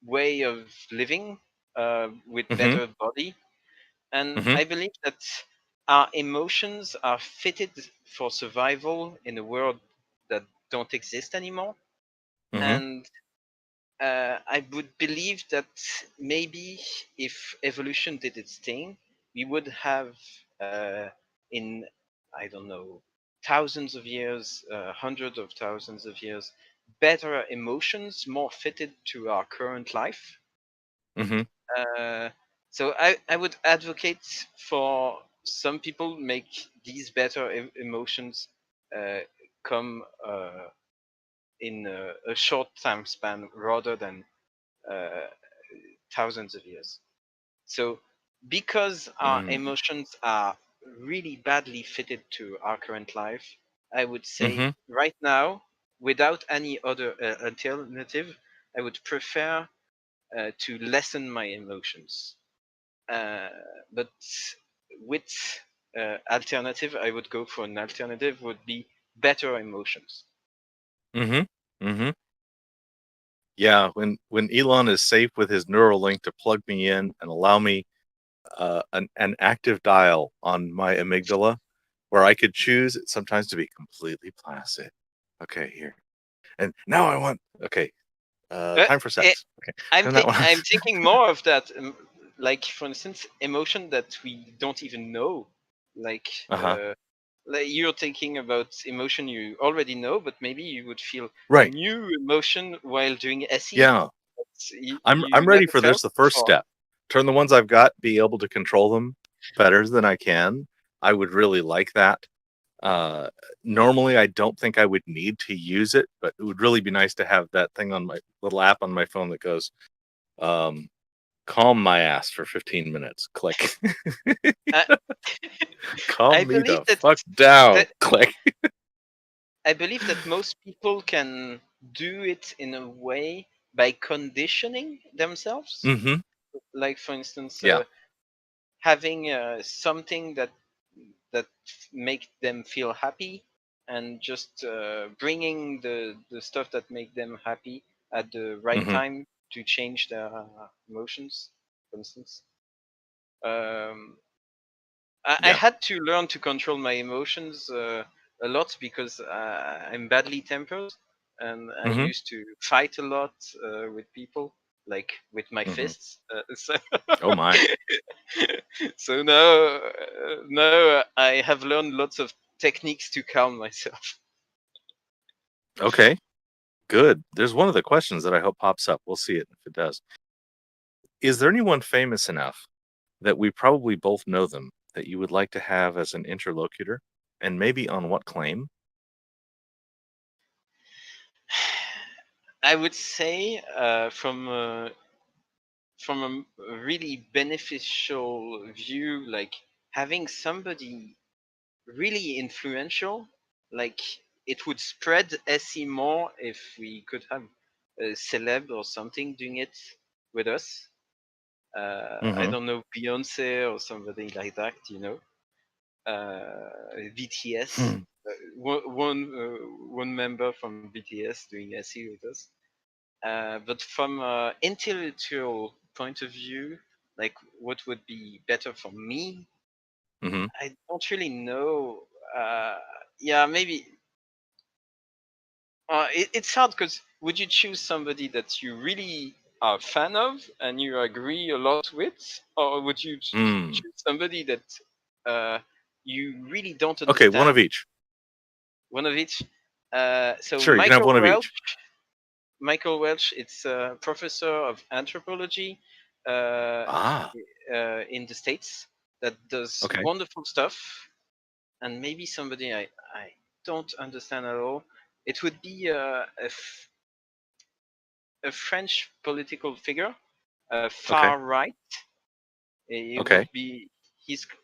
way of living with Mm-hmm. better body. And Mm-hmm. I believe that our emotions are fitted for survival in a world that don't exist anymore. Mm-hmm. And I would believe that maybe if evolution did its thing, we would have in, I don't know, thousands of years, hundreds of thousands of years, better emotions more fitted to our current life. Mm-hmm. So I would advocate for some people make these better emotions come in a short time span rather than uh, thousands of years. So because our emotions are really badly fitted to our current life, I would say Mm-hmm. right now, without any other alternative, I would prefer to lessen my emotions. But with alternative, I would go for an alternative would be better emotions. Mm-hmm. Mm-hmm. Yeah, when Elon is safe with his Neuralink to plug me in and allow me an active dial on my amygdala, where I could choose it sometimes to be completely placid. Okay, here. And now I want. Okay, time for sex. Okay, turn that one off. I'm thinking more of that, like for instance, emotion that we don't even know, like. Uh-huh. Like you're thinking about emotion you already know, but maybe you would feel a Right. new emotion while doing SE. Yeah. You I'm ready never for felt this. The first before. step. Turn the ones I've got, be able to control them better than I can. I would really like that. Normally I don't think I would need to use it, but it would really be nice to have that thing on my little app on my phone that goes, calm my ass for 15 minutes. Click. I Calm me believe the fuck down. Click. I believe that most people can do it in a way by conditioning themselves. Mm-hmm. Like for instance, Yeah. having something that make them feel happy, and just bringing the stuff that make them happy at the right Mm-hmm. time to change their emotions, for instance. I had to learn to control my emotions a lot because I'm badly tempered, and I Mm-hmm. used to fight a lot with people, like with my Mm-hmm. fists. So Oh my. so now I have learned lots of techniques to calm myself. Okay. Good. There's one of the questions that I hope pops up. We'll see it if it does. Is there anyone famous enough that we probably both know them that you would like to have as an interlocutor, and maybe on what claim? I would say from a really beneficial view, like having somebody really influential, like it would spread SE more if we could have a celeb or something doing it with us. I Mm-hmm. don't know, Beyonce or somebody like that, BTS. Hmm. One member from BTS doing SE with us. But from an intellectual point of view, like what would be better for me, Hmm. I don't really know. Yeah, maybe. It's hard because would you choose somebody that you really are a fan of and you agree a lot with, or would you Mm. choose somebody that you really don't Okay, one of understand? each. One of each. So Sure, you can have one of each. Michael Welch, it's a professor of anthropology Ah, in the States that does okay. wonderful stuff, and maybe somebody I don't understand at all. It would be a French political figure, Okay. far right. It would Okay. be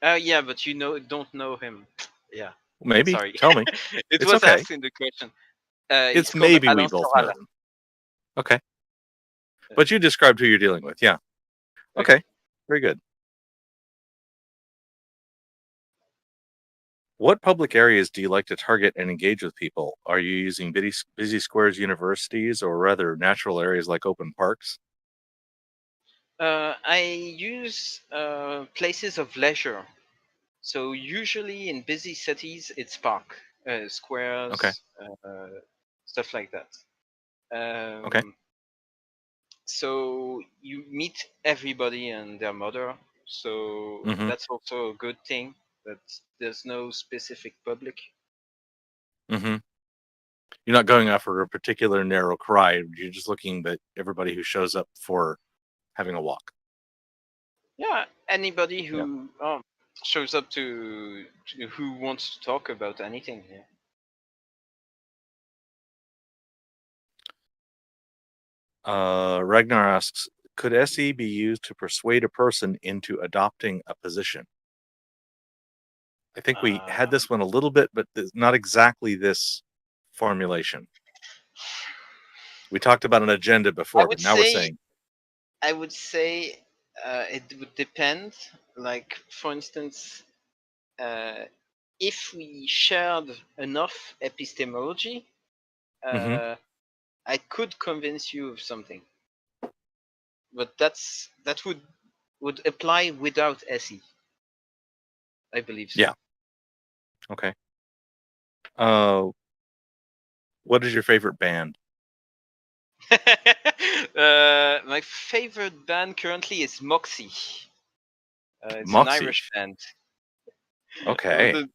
yeah, but don't know him. Yeah, Maybe. sorry. Tell me. It It's was okay. asked in the question. It's It's called maybe we Alain both know Soral. them. Okay. But you described who you're dealing with. Yeah. Okay. Okay. Very good. What public areas do you like to target and engage with people? Are you using busy squares, universities, or rather natural areas like open parks? I use places of leisure. So usually in busy cities, it's park, Okay. squares, stuff like that. Okay. So you meet everybody and their mother. So Mm-hmm. that's also a good thing that there's no specific public. Mm-hmm. You're not going after a particular narrow crowd. You're just looking at everybody who shows up for having a walk. Yeah, anybody Yeah. who shows up to who wants to talk about anything. Yeah. Ragnar asks, could SE be used to persuade a person into adopting a position? I think we had this one a little bit, but not exactly this formulation. We talked about an agenda before, but now we're saying. I would say it would depend. Like, for instance, if we shared enough epistemology, Mm-hmm. I could convince you of something. But that would apply without SE. I believe so. Yeah. Okay. What is your favorite band? My favorite band currently is Moxie. It's an Moxie. Irish band. Okay.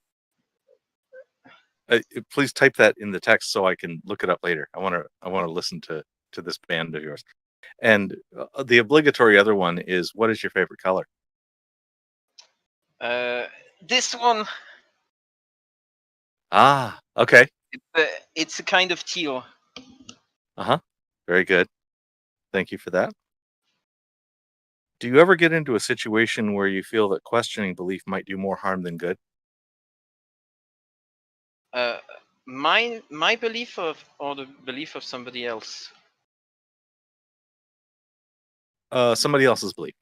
Please type that in the text so I can look it up later. I want to listen to this band of yours. And the obligatory other one is, what is your favorite color? This one. Ah, okay. It's a kind of teal. Uh-huh. Very good. Thank you for that. Do you ever get into a situation where you feel that questioning belief might do more harm than good? My belief or the belief of somebody else? Somebody else's belief.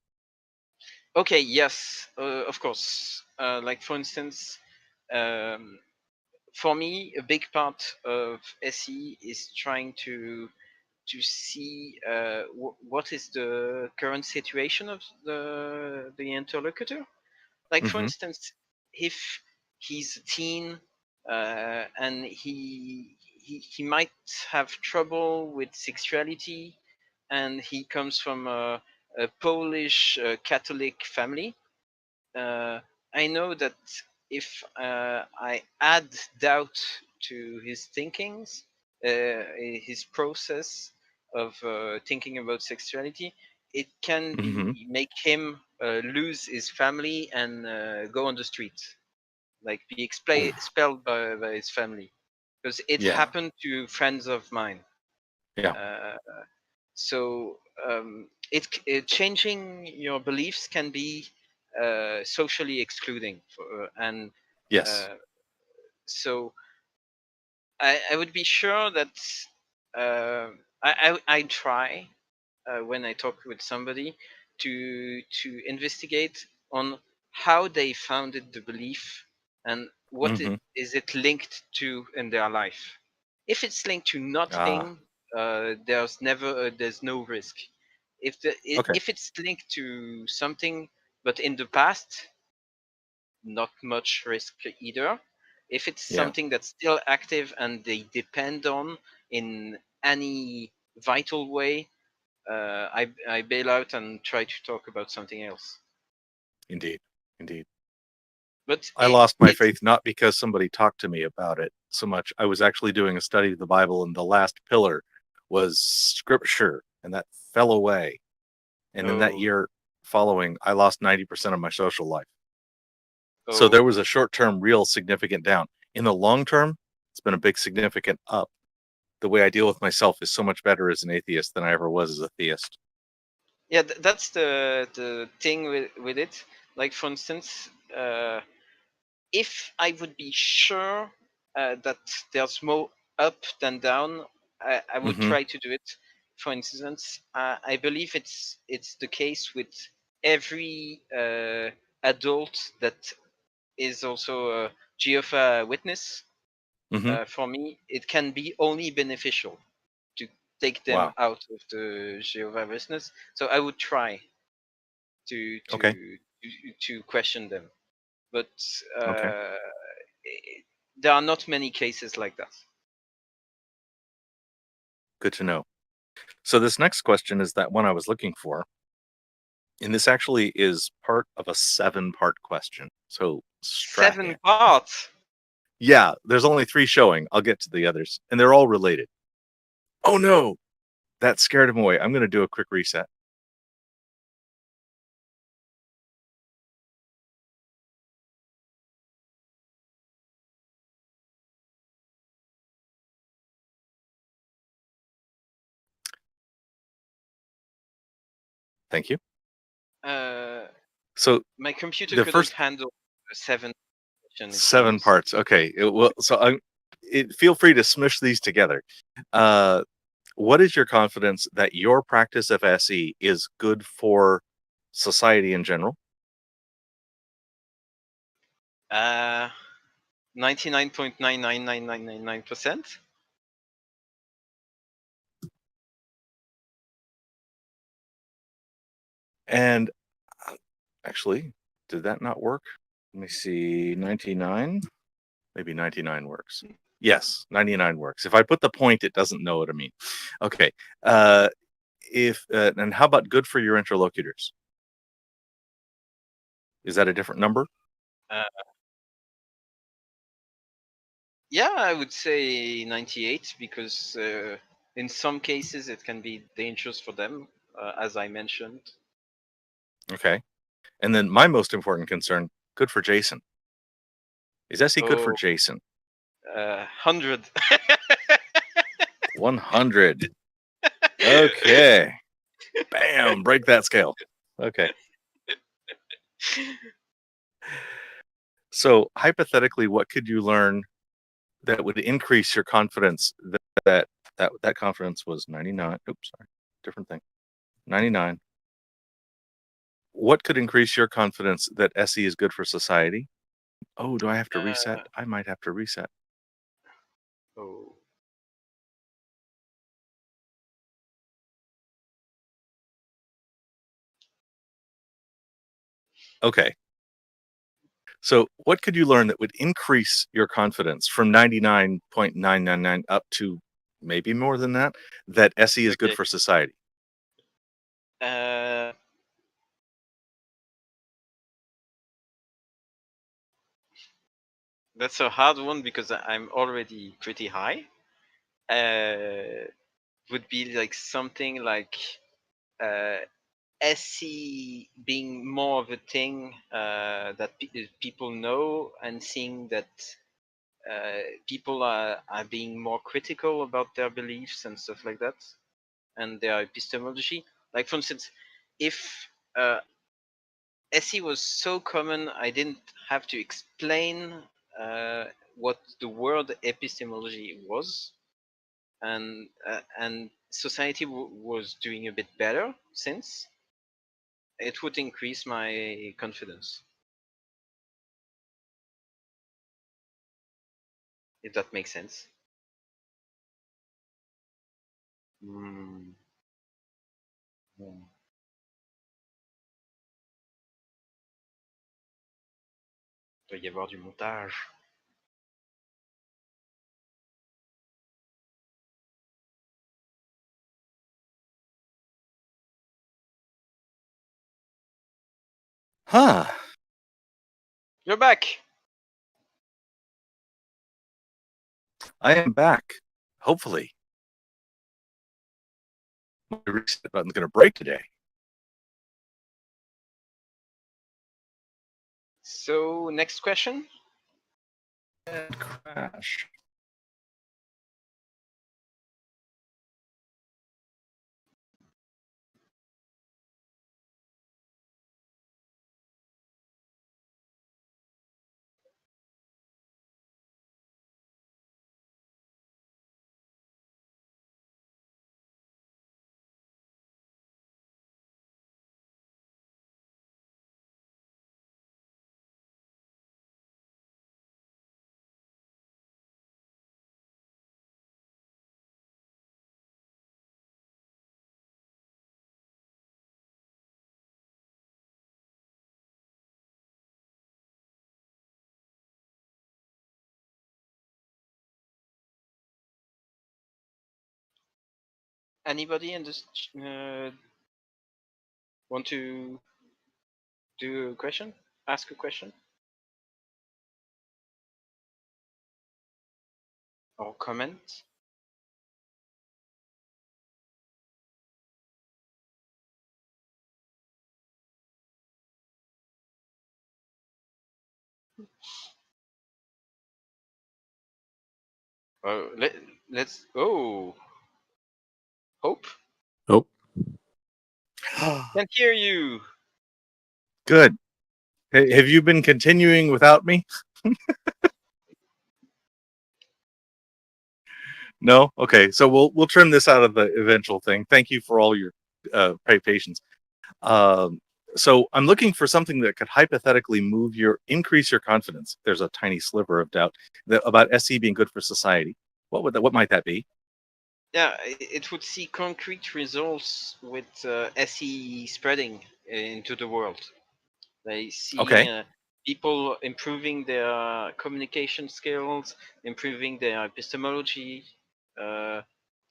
Okay, yes, of course. Like, for instance, for me, a big part of SE is trying to see what is the current situation of the interlocutor. Like, for Mm-hmm. instance, if he's a teen and he might have trouble with sexuality, and he comes from a Polish Catholic family, I know that if I add doubt to his thinkings, his process of thinking about sexuality, it can Mm-hmm. make him lose his family and go on the street, like be expelled by his family, because it Yeah. happened to friends of mine. Yeah. So changing your beliefs can be socially excluding and Yes. so I would be sure that I try when I talk with somebody to investigate on how they founded the belief and what Mm-hmm. is it linked to in their life. If it's linked to Ah, nothing, there's no risk. okay. If it's linked to something, but in the past, not much risk either. If it's Yeah, something that's still active and they depend on in any vital way, I bail out and try to talk about something else. indeed. Indeed. But I lost my faith not because somebody talked to me about it so much. I was actually doing a study of the Bible, and the last pillar was scripture, and that fell away. And in that Oh, year following, I lost 90% of my social life. So there oh, was a short-term, real significant down. In the long term, it's been a big significant up. The way I deal with myself is so much better as an atheist than I ever was as a theist. yeah, that's the thing with it. Like for instance, if I would be sure that there's more up than down, I would Mm-hmm. try to do it. For instance, I believe it's the case with every adult that is also a Jehovah Witness. Mm-hmm. For me, it can be only beneficial to take them Wow. out of the Jehovah Witness. So I would try to Okay. to to question them, but Okay. there are not many cases like that. Good to know. So this next question is that one I was looking for. And this actually is part of a 7-part question. So strap in. 7 parts. Yeah, there's only 3 showing. I'll get to the others. And they're all related. Oh no! That scared him away. I'm going to do a quick reset. Thank you. So My computer the couldn't first handle 7 questions, it 7 seems. parts. Okay. Feel free to smush these together. What is your confidence that your practice of SE is good for society in general? 99.99999%. And actually, did that not work? Let me see. 99? Maybe 99 works. Yes, 99 works. If I put the point, it doesn't know what I mean. Okay. And how about good for your interlocutors? Is that a different number? Uh, yeah, I would say 98 because in some cases it can be dangerous for them, as I mentioned. Okay. And then my most important concern, good for Jason. Is SE good for Oh, Jason? 100. 100. Okay. Bam, break that scale. Okay. So hypothetically, what could you learn that would increase your confidence that confidence was 99? Oops, sorry. Different thing. 99. What could increase your confidence that SE is good for society? Oh, do I have to reset? I might have to reset. Oh. Okay. So what could you learn that would increase your confidence from 99.999 up to maybe more than that SE is good Okay. for society? That's a hard one because I'm already pretty high. Would be like something like SC being more of a thing that people know, and seeing that people are being more critical about their beliefs and stuff like that, and their epistemology. Like, for instance, if SE was so common, I didn't have to explain what the word epistemology was, and society was doing a bit better since, it would increase my confidence. if that makes sense. Hmm. Hmm. Il doit y avoir du montage. Huh. You're back. I am back. Hopefully. My reset button's going to break today. So, next question. And crash. Anybody want to do a question? Ask a question? Or comment? Let's. Oh, Hope. Oh, Can't hear you. Good. Have you been continuing without me? No? Okay. So we'll trim this out of the eventual thing. Thank you for all your patience. So I'm looking for something that could hypothetically increase your confidence. There's a tiny sliver of doubt about SE being good for society. What might that be? Yeah, it would see concrete results with SE spreading into the world. They see Okay. people improving their communication skills, improving their epistemology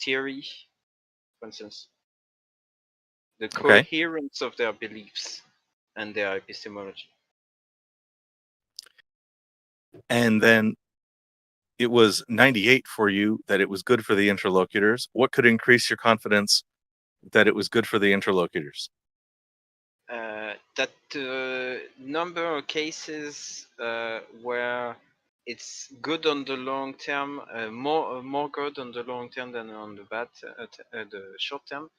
theory, for instance, the Okay. coherence of their beliefs and their epistemology. And then it was 98 for you that it was good for the interlocutors. What could increase your confidence that it was good for the interlocutors? That number of cases where it's good on the long term, more good on the long term than on the the short term,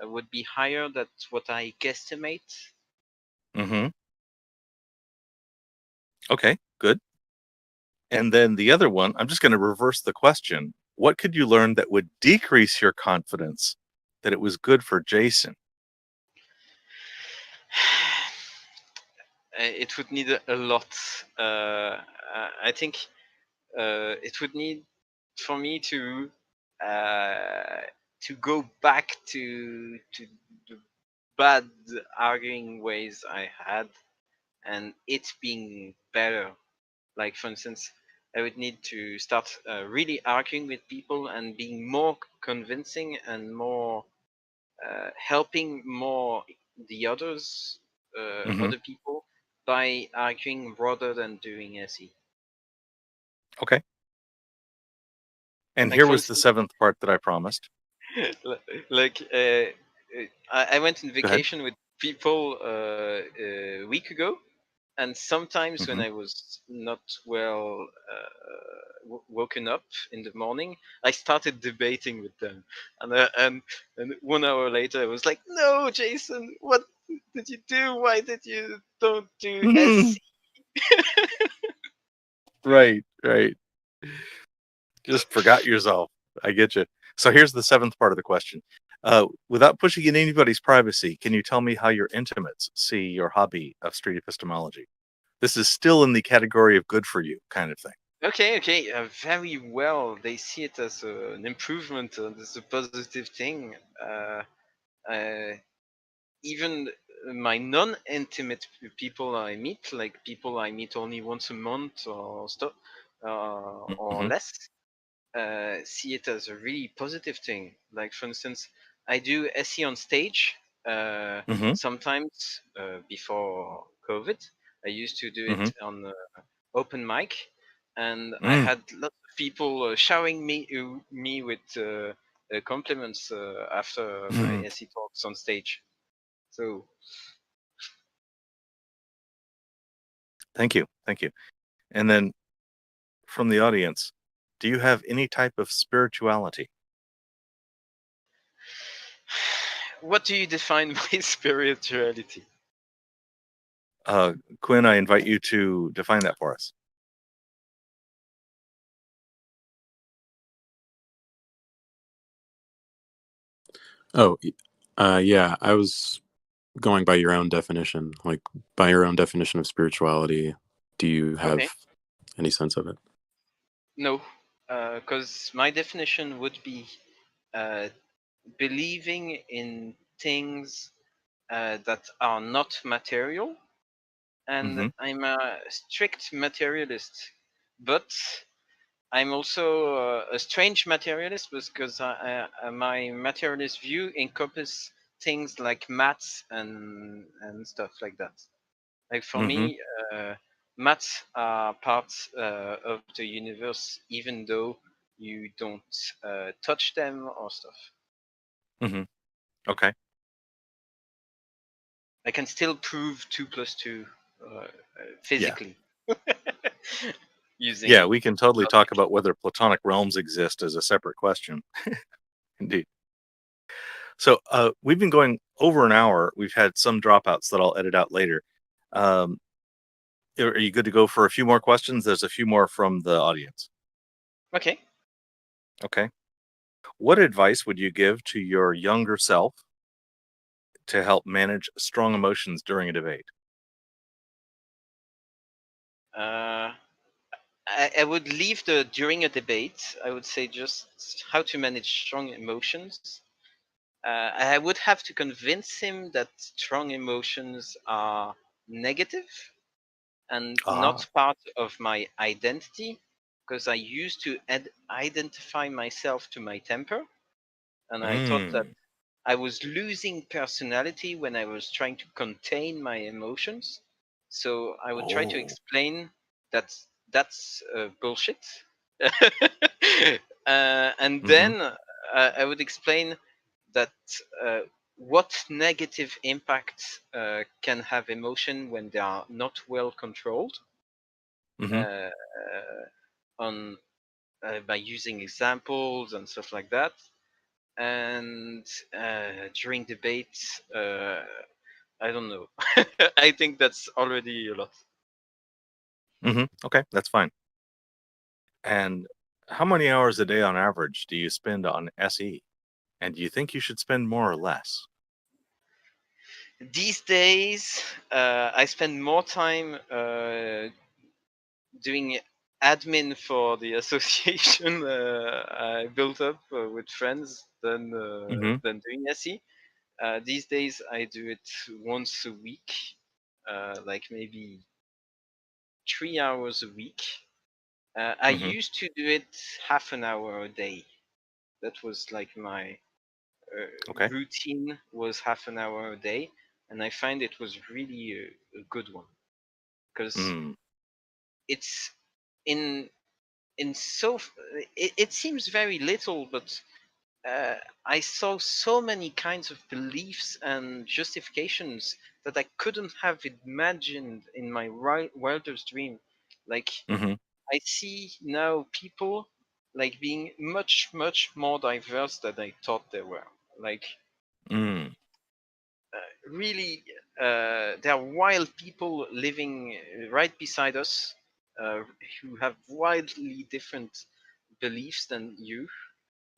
would be higher. That's what I guesstimate. Mm-hmm. Okay, good. And then the other one, I'm just going to reverse the question. What could you learn that would decrease your confidence that it was good for Jason? It would need a lot. I think it would need for me to go back to the bad arguing ways I had, and it being better. Like, for instance, I would need to start really arguing with people and being more convincing and more helping more the others, Mm-hmm. other people, by arguing rather than doing SE. Okay. And Like, here for was the instance, seventh part that I promised. like I went on Go ahead. vacation with people a week ago, and sometimes when Mm-hmm. I was not well woken up in the morning, I started debating with them, and 1 hour later I was like, "No, Jason, what did you do? Why did you don't do SC?" Right. Just forgot yourself. I get you. So here's the seventh part of the question. Without pushing in anybody's privacy, can you tell me how your intimates see your hobby of street epistemology? This is still in the category of good for you kind of thing. Okay, very well. They see it as an improvement, as a positive thing. Uh, Even my non-intimate people I meet, like people I meet only once a month or stuff, or Hmm. less, see it as a really positive thing. Like, for instance, I do SE on stage Hmm. sometimes before COVID. I used to do Hmm. it on open mic, and I Mm. had lots of people showering me with compliments after my Mm. SE talks on stage. So Thank you. Thank you. And then from the audience, do you have any type of spirituality? what do you define by spirituality? Quinn, I invite you to define that for us. Oh, yeah. I was going by your own definition, like by your own definition of spirituality. Do you have Okay. any sense of it? No, because my definition would be uh, believing in things that are not material, and Hmm. I'm a strict materialist, but I'm also a strange materialist because my materialist view encompasses things like maths and stuff like that. Like for Hmm. me, maths are part of the universe, even though you don't touch them or stuff. Hmm. Okay. I can still prove 2 + 2 uh, Yeah. physically Yeah, using we can totally talk logic. about whether platonic realms exist as a separate question. Indeed. So we've been going over an hour. We've had some dropouts that I'll edit out later. Um, are you good to go for a few more questions? There's a few more from the audience. Okay. Okay. What advice would you give to your younger self to help manage strong emotions during a debate? Uh, I would leave the during a debate. I would say just how to manage strong emotions. I would have to convince him that strong emotions are negative and Ah. not part of my identity, because I used to identify myself to my temper, and I thought that Mm. I was losing personality when I was trying to contain my emotions. So I would try to Oh. explain that that's bullshit. And Hmm. then I would explain that what negative impact can have emotion when they are not well controlled, Hmm. uh, on by using examples and stuff like that. And during debates, I don't know. I think that's already a lot. Hmm. Okay, that's fine. And how many hours a day on average do you spend on SE? And do you think you should spend more or less? These days, I spend more time doing admin for the association I built up with friends Hmm. than doing SE. These days, I do it once a week, like maybe 3 hours a week. I Hmm. used to do it half an hour a day. That was like my Okay. routine, was half an hour a day, and I find it was really a good one because Mm. it's in in so it seems very little, but uh, I saw so many kinds of beliefs and justifications that I couldn't have imagined in my wildest dream. Like, Hmm. I see now people like being much more diverse than I thought they were. Like, Mm. really, there are wild people living right beside us who have wildly different beliefs than you,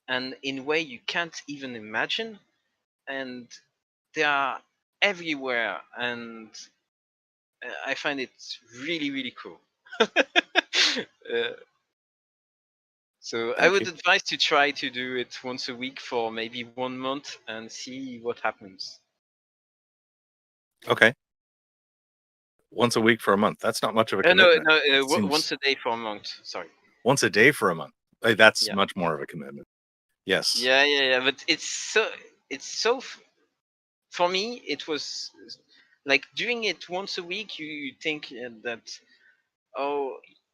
and in a way you can't even imagine. And they are everywhere, and I find it really cool. So I Thank would you. advise to try to do it once a week for maybe 1 month and see what happens. Okay. Once a week for a month. That's not much of a No, commitment. no, It seems once a day for a month. Sorry. once a day for a month. That's Yeah. much more of a commitment. Yes. Yeah. But it's so. For me, it was like doing it once a week. You think that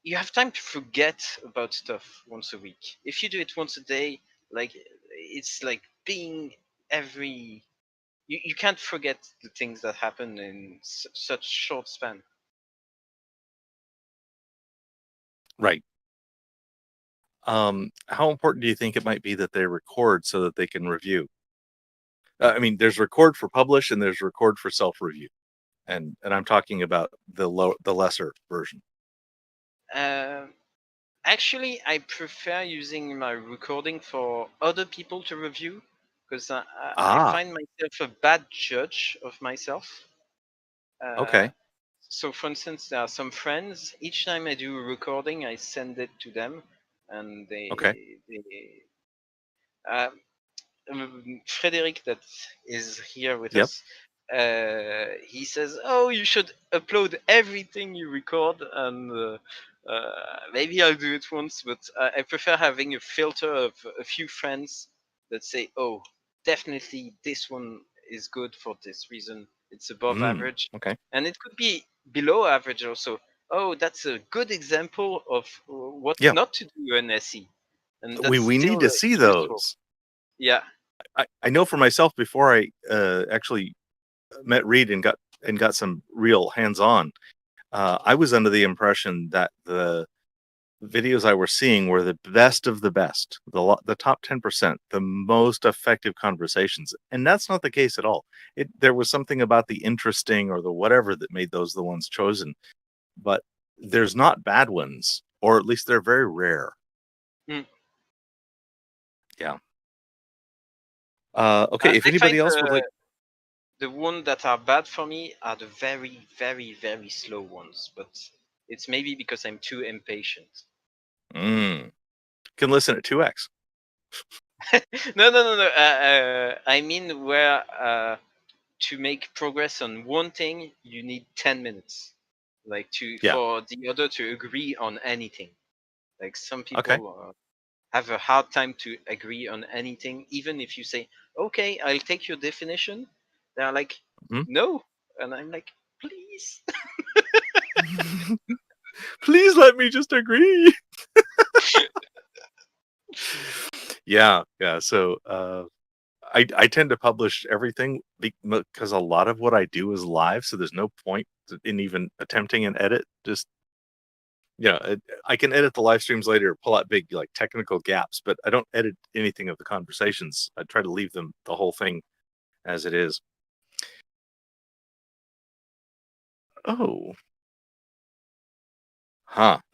you have time to forget about stuff once a week. If you do it once a day, like it's like being every. You can't forget the things that happen in such short span. Right. How important do you think it might be that they record so that they can review? I mean, there's record for publish and there's record for self-review, and I'm talking about the lesser version. Actually, I prefer using my recording for other people to review because I find myself a bad judge of myself. Okay. So, for instance, there are some friends. Each time I do a recording, I send it to them, and Okay. uh, Frederick, that is here with Yep. us, he says, "Oh, you should upload everything you record," and maybe I'll do it once, but I prefer having a filter of a few friends that say, "Oh, definitely this one is good for this reason. It's above average, Okay. and it could be below average also. Oh, that's a good example of what Yeah. not to do in SE, and that's We need still to see useful." those. Yeah. I know for myself, before I actually met Reed and got some real hands-on, I was under the impression that the videos I were seeing were the best of the best, the top 10%, the most effective conversations, and that's not the case at all. There was something about the interesting or the whatever that made those the ones chosen, but there's not bad ones, or at least they're very rare. Mm. Yeah. Okay, if I find anybody else would like, the ones that are bad for me are the very, very, very slow ones, but it's maybe because I'm too impatient. can listen at 2x. No. I mean, where to make progress on one thing, you need 10 minutes, like Yeah. for the other to agree on anything. Like some people Okay. have a hard time to agree on anything, even if you say, "Okay, I'll take your definition." They're like, Mhm. "No," and I'm like, "Please." Please let me just agree. Yeah. So I tend to publish everything because a lot of what I do is live, so there's no point in even attempting an edit. Just I can edit the live streams later, or pull out big like technical gaps, but I don't edit anything of the conversations. I try to leave the whole thing as it is. Oh,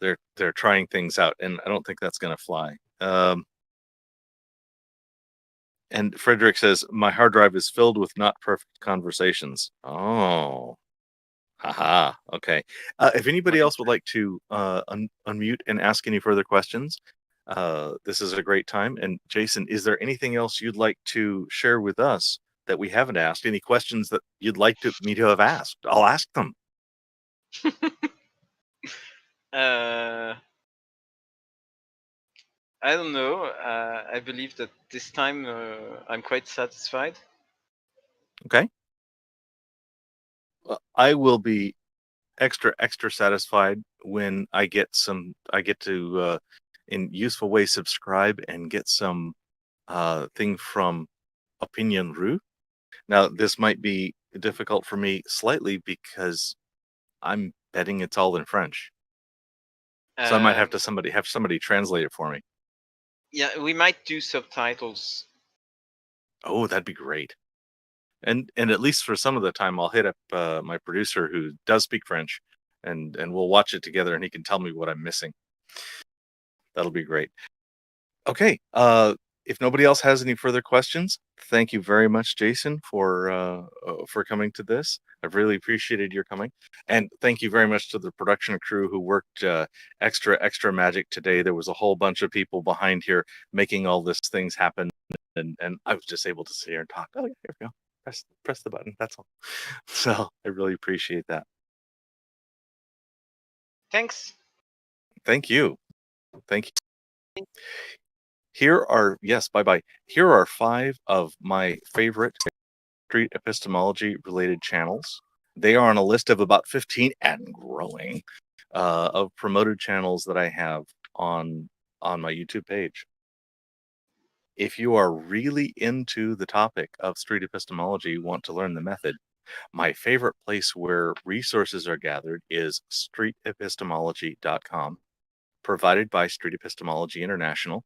they're trying things out, and I don't think that's going to fly. And Frederick says, my hard drive is filled with not perfect conversations. Oh, haha. Okay. If anybody else would like to unmute and ask any further questions, this is a great time. And Jason, is there anything else you'd like to share with us that we haven't asked? Any questions that you'd like me to have asked? I'll ask them. I don't know. I believe that this time I'm quite satisfied. Okay. Well, I will be extra satisfied when I get to in useful way subscribe and get some thing from Opinion Rue. Now this might be difficult for me slightly because I'm betting it's all in French. So I might have somebody translate it for me. Yeah, we might do subtitles. Oh, that'd be great. And at least for some of the time I'll hit up my producer who does speak French and we'll watch it together and he can tell me what I'm missing. That'll be great. Okay. If nobody else has any further questions, thank you very much, Jason, for coming to this. I've really appreciated your coming, and thank you very much to the production crew who worked extra magic today. There was a whole bunch of people behind here making all these things happen, and I was just able to sit here and talk. Oh, yeah, here we go. Press the button. That's all. So I really appreciate that. Thanks. Thank you. Thank you. Here are, yes, bye-bye. Here are 5 of my favorite Street Epistemology related channels. They are on a list of about 15 and growing of promoted channels that I have on my YouTube page. If you are really into the topic of street epistemology, want to learn the method, my favorite place where resources are gathered is streetepistemology.com, provided by Street Epistemology International,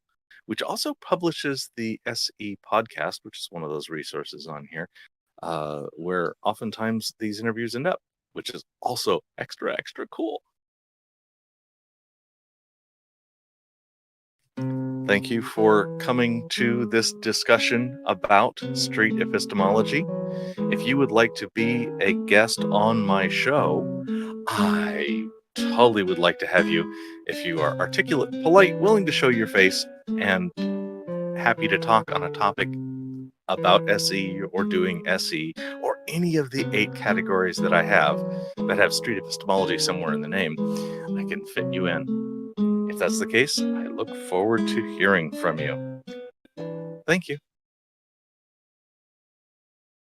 which also publishes the SE podcast, which is one of those resources on here, where oftentimes these interviews end up, which is also extra cool. Thank you for coming to this discussion about street epistemology. If you would like to be a guest on my show, I totally would like to have you. If you are articulate, polite, willing to show your face, and happy to talk on a topic about SE or doing SE or any of the 8 categories that I have that have street epistemology somewhere in the name, I can fit you in. If that's the case, I look forward to hearing from you. Thank you.